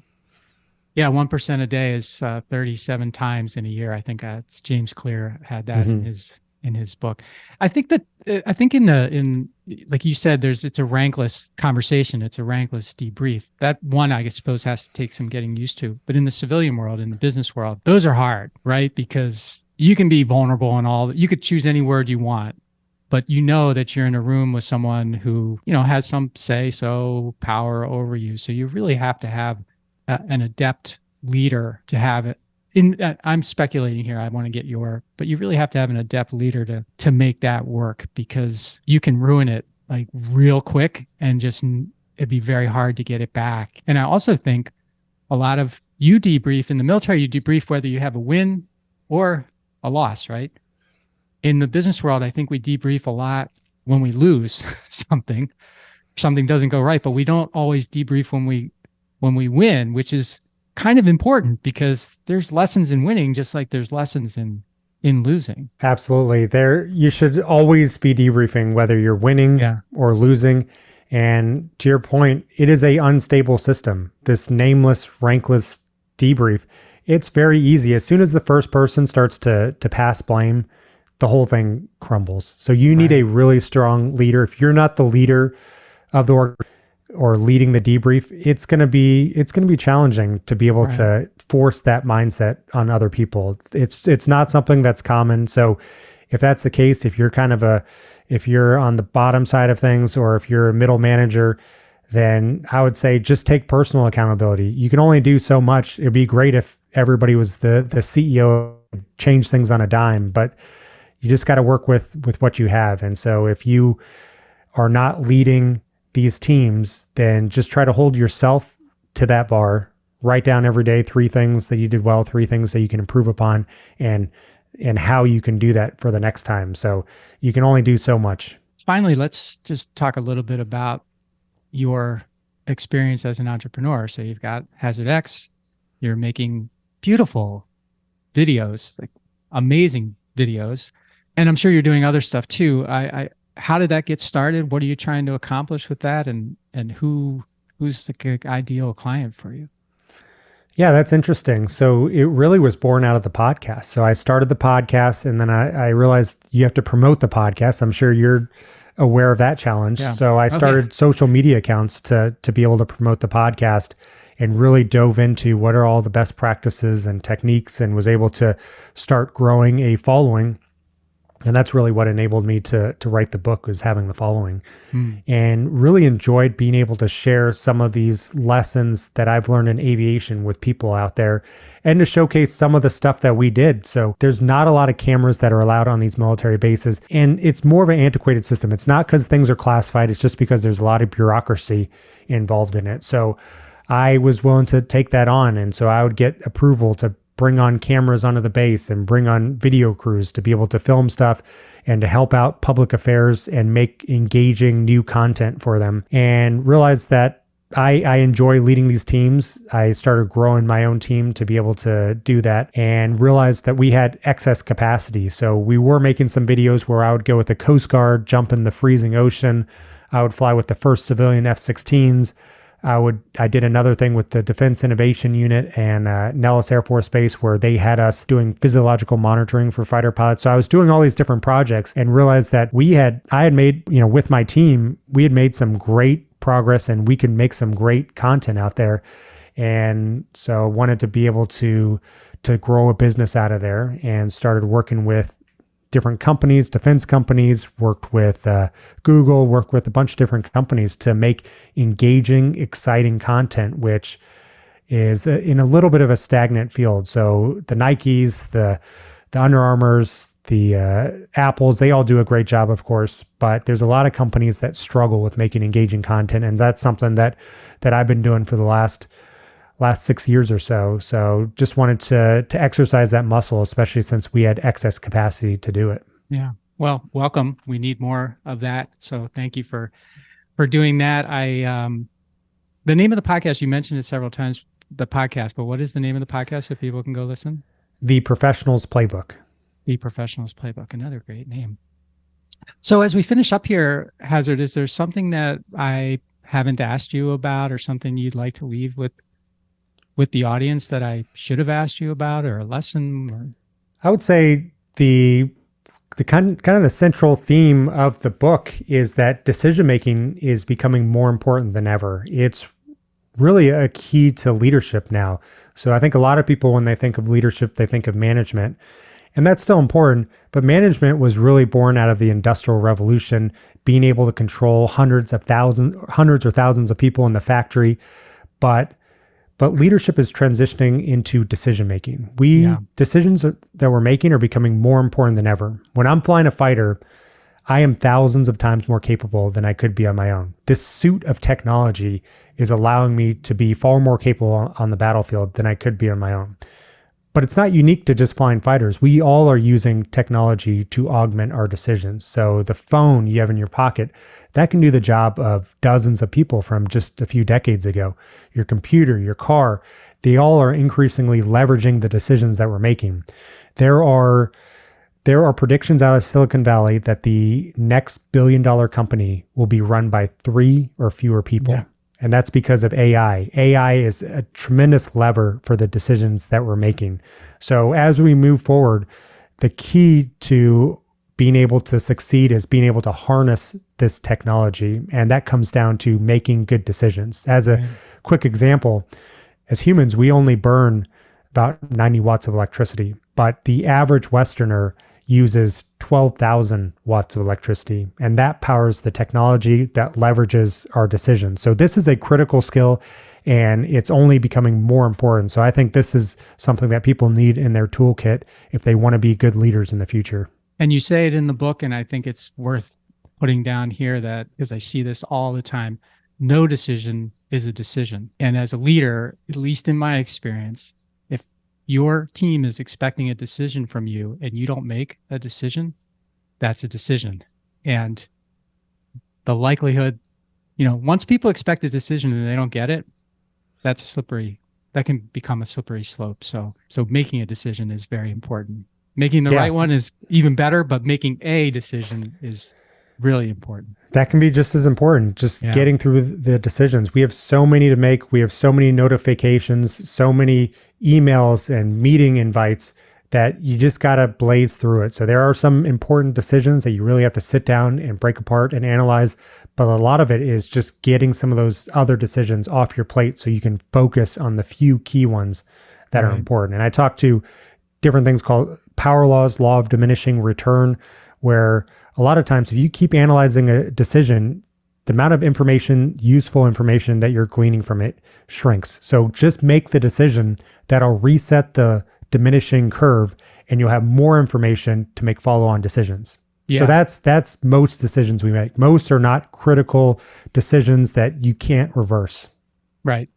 [SPEAKER 1] Yeah, 1% a day is 37 times in a year. I think it's James Clear had that
[SPEAKER 2] Hmm.
[SPEAKER 1] in his book. I think that I think in like you said, it's a rankless conversation. It's a rankless debrief. That one I suppose has to take some getting used to. But in the civilian world, in the business world, those are hard, right? Because you can be vulnerable and all. You could choose any word you want, but you know that you're in a room with someone who has some say so power over you. So you really have to have an adept leader to have it. I'm speculating here. I want to get but you really have to have an adept leader to make that work, because you can ruin it like real quick and just it'd be very hard to get it back. And I also think a lot of you debrief in the military, you debrief whether you have a win or a loss, right? In the business world, I think we debrief a lot when we lose something doesn't go right, but we don't always debrief when we win, which is kind of important because there's lessons in winning, just like there's lessons in losing.
[SPEAKER 2] Absolutely. You should always be debriefing whether you're winning
[SPEAKER 1] Yeah.
[SPEAKER 2] or losing. And to your point, it is a unstable system. This nameless, rankless debrief, it's very easy. As soon as the first person starts to pass blame, the whole thing crumbles. So you need a really strong leader. If you're not the leader of the org or leading the debrief, it's going to be challenging to be able to force that mindset on other people. It's not something that's common. So if that's the case, if you're on the bottom side of things, or if you're a middle manager, then I would say just take personal accountability. You can only do so much. It'd be great if everybody was the CEO, change things on a dime, but you just got to work with what you have. And so if you are not leading these teams, then just try to hold yourself to that bar. Write down every day 3 things that you did well, 3 things that you can improve upon, and how you can do that for the next time. So you can only do so much.
[SPEAKER 1] Finally, let's just talk a little bit about your experience as an entrepreneur. So you've got Hasard X, you're making beautiful videos, like amazing videos. And I'm sure you're doing other stuff too. How did that get started? What are you trying to accomplish with that? And who's the ideal client for you?
[SPEAKER 2] Yeah, that's interesting. So it really was born out of the podcast. So I started the podcast, and then I realized you have to promote the podcast. I'm sure you're aware of that challenge. Yeah. So I started social media accounts to be able to promote the podcast, and really dove into what are all the best practices and techniques, and was able to start growing a following. And that's really what enabled me to write the book, was having the following, and really enjoyed being able to share some of these lessons that I've learned in aviation with people out there, and to showcase some of the stuff that we did. So there's not a lot of cameras that are allowed on these military bases, and it's more of an antiquated system. It's not because things are classified. It's just because there's a lot of bureaucracy involved in it. So I was willing to take that on. And so I would get approval to bring on cameras onto the base and bring on video crews to be able to film stuff and to help out public affairs and make engaging new content for them, and realized that I enjoy leading these teams. I started growing my own team to be able to do that, and realized that we had excess capacity. So we were making some videos where I would go with the Coast Guard, jump in the freezing ocean. I would fly with the first civilian F-16s. I did another thing with the Defense Innovation Unit and Nellis Air Force Base, where they had us doing physiological monitoring for fighter pilots. So I was doing all these different projects, and realized that I had made, with my team, we had made some great progress, and we could make some great content out there. And so wanted to be able to grow a business out of there, and started working with different companies, defense companies, worked with Google, worked with a bunch of different companies to make engaging, exciting content, which is in a little bit of a stagnant field. So the Nikes, the Under Armours, the Apples, they all do a great job, of course, but there's a lot of companies that struggle with making engaging content. And that's something that I've been doing for the last 6 years or so. So just wanted to exercise that muscle, especially since we had excess capacity to do it.
[SPEAKER 1] Yeah. Well, welcome. We need more of that. So thank you for doing that. The name of the podcast, you mentioned it several times, the podcast, but what is the name of the podcast so people can go listen?
[SPEAKER 2] The Professionals Playbook.
[SPEAKER 1] The Professionals Playbook. Another great name. So as we finish up here, Hasard, is there something that I haven't asked you about, or something you'd like to leave with with the audience that I should have asked you about, or a lesson? Or...
[SPEAKER 2] I would say the kind of the central theme of the book is that decision making is becoming more important than ever. It's really a key to leadership now. So I think a lot of people, when they think of leadership, they think of management, and that's still important. But management was really born out of the Industrial Revolution, being able to control hundreds or thousands of people in the factory. But leadership is transitioning into decision making. Decisions that we're making are becoming more important than ever. When I'm flying a fighter, I am thousands of times more capable than I could be on my own. This suite of technology is allowing me to be far more capable on the battlefield than I could be on my own. But it's not unique to just flying fighters. We all are using technology to augment our decisions. So the phone you have in your pocket, that can do the job of dozens of people from just a few decades ago. Your computer, your car, they all are increasingly leveraging the decisions that we're making. There are predictions out of Silicon Valley that the next billion-dollar company will be run by 3 or fewer people. Yeah. And that's because of AI. AI is a tremendous lever for the decisions that we're making. So as we move forward, the key to being able to succeed is being able to harness this technology. And that comes down to making good decisions. As a quick example, as humans, we only burn about 90 watts of electricity, but the average Westerner uses 12,000 watts of electricity, and that powers the technology that leverages our decisions. So this is a critical skill, and it's only becoming more important. So I think this is something that people need in their toolkit if they want to be good leaders in the future.
[SPEAKER 1] And you say it in the book, and I think it's worth putting down here that, because I see this all the time, no decision is a decision. And as a leader, at least in my experience, your team is expecting a decision from you and you don't make a decision, that's a decision. And the likelihood, once people expect a decision and they don't get it, that can become a slippery slope. So making a decision is very important. Making the right one is even better, but making a decision is really important.
[SPEAKER 2] That can be just as important, getting through the decisions. We have so many to make. We have so many notifications, so many emails and meeting invites that you just got to blaze through it. So there are some important decisions that you really have to sit down and break apart and analyze. But a lot of it is just getting some of those other decisions off your plate so you can focus on the few key ones that are important. And I talked to different things called power laws, law of diminishing return, where a lot of times if you keep analyzing a decision, the amount of information, useful information that you're gleaning from it shrinks. So just make the decision that'll reset the diminishing curve and you'll have more information to make follow-on decisions. Yeah. So that's most decisions we make. Most are not critical decisions that you can't reverse.
[SPEAKER 1] Right.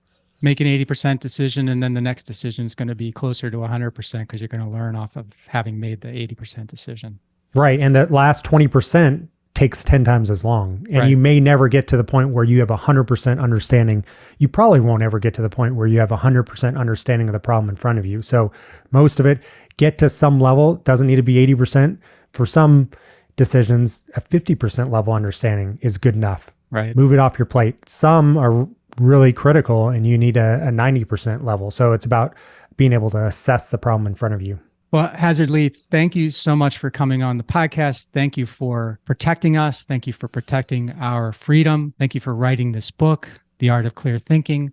[SPEAKER 1] Make an 80% decision and then the next decision is going to be closer to 100% because you're going to learn off of having made the 80% decision.
[SPEAKER 2] Right. And that last 20% takes 10 times as long. And you may never get to the point where you have 100% understanding. You probably won't ever get to the point where you have 100% understanding of the problem in front of you. So most of it, get to some level. Doesn't need to be 80%. For some decisions, a 50% level understanding is good enough.
[SPEAKER 1] Right.
[SPEAKER 2] Move it off your plate. Some are really critical and you need a 90% level. So it's about being able to assess the problem in front of you.
[SPEAKER 1] Well, Hasard Lee, thank you so much for coming on the podcast. Thank you for protecting us. Thank you for protecting our freedom. Thank you for writing this book, The Art of Clear Thinking,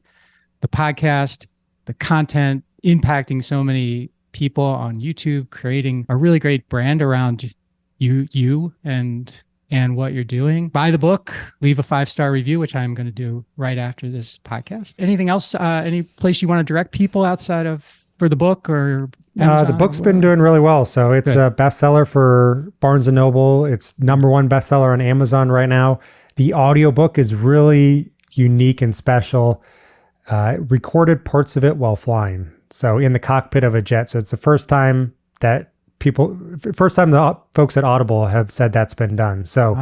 [SPEAKER 1] the podcast, the content, impacting so many people on YouTube, creating a really great brand around you and what you're doing. Buy the book, leave a 5-star review, which I'm going to do right after this podcast. Anything else, any place you want to direct people outside of for the book or Amazon?
[SPEAKER 2] The book's been doing really well. So it's a bestseller for Barnes & Noble. It's #1 bestseller on Amazon right now. The audiobook is really unique and special. Recorded parts of it while flying. So in the cockpit of a jet. So it's the first time the folks at Audible have said that's been done. So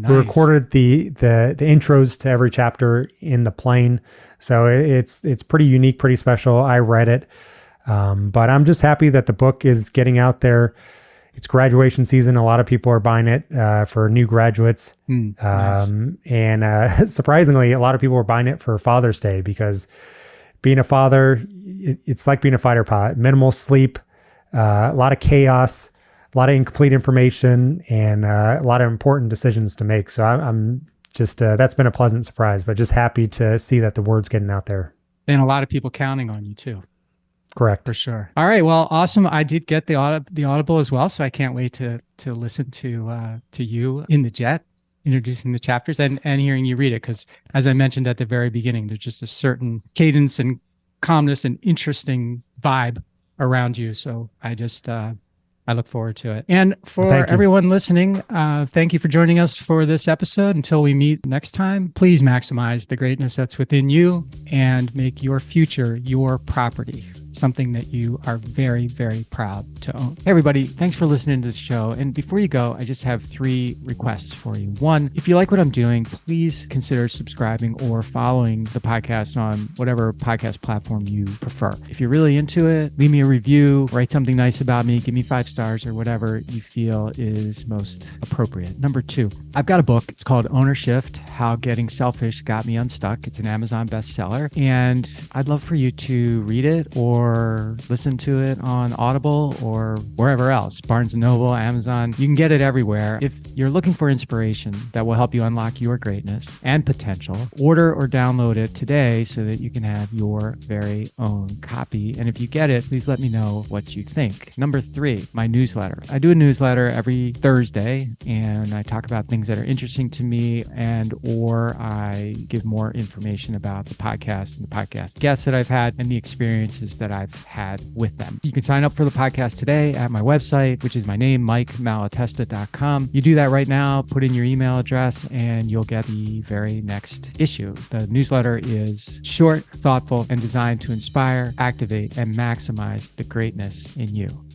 [SPEAKER 2] we recorded the intros to every chapter in the plane. So it's pretty unique, pretty special. I read it. But I'm just happy that the book is getting out there. It's graduation season. A lot of people are buying it for new graduates.
[SPEAKER 1] Nice.
[SPEAKER 2] And surprisingly, a lot of people are buying it for Father's Day because being a father, it's like being a fighter pilot. Minimal sleep, a lot of chaos, a lot of incomplete information, and a lot of important decisions to make. So I'm just, that's been a pleasant surprise, but just happy to see that the word's getting out there.
[SPEAKER 1] And a lot of people counting on you too.
[SPEAKER 2] Correct.
[SPEAKER 1] For sure. All right. Well, awesome. I did get the Audible as well, so I can't wait to listen to you in the jet, introducing the chapters and hearing you read it. Because as I mentioned at the very beginning, there's just a certain cadence and calmness and interesting vibe around you. So I look forward to it. And for everyone listening, thank you for joining us for this episode. Until we meet next time, please maximize the greatness that's within you and make your future your property, something that you are very, very proud to own. Hey, everybody, thanks for listening to the show. And before you go, I just have 3 requests for you. 1, if you like what I'm doing, please consider subscribing or following the podcast on whatever podcast platform you prefer. If you're really into it, leave me a review, write something nice about me, give me 5 stars or whatever you feel is most appropriate. Number 2, I've got a book. It's called Owner Shift: How Getting Selfish Got Me Unstuck. It's an Amazon bestseller, and I'd love for you to read it or listen to it on Audible or wherever else, Barnes & Noble, Amazon. You can get it everywhere. If you're looking for inspiration that will help you unlock your greatness and potential, order or download it today so that you can have your very own copy. And if you get it, please let me know what you think. Number 3, my newsletter. I do a newsletter every Thursday, and I talk about things that are interesting to me or I give more information about the podcast and the podcast guests that I've had and the experiences that I've had with them. You can sign up for the podcast today at my website, which is my name, MikeMalatesta.com. You do that right now, put in your email address, and you'll get the very next issue. The newsletter is short, thoughtful, and designed to inspire, activate, and maximize the greatness in you.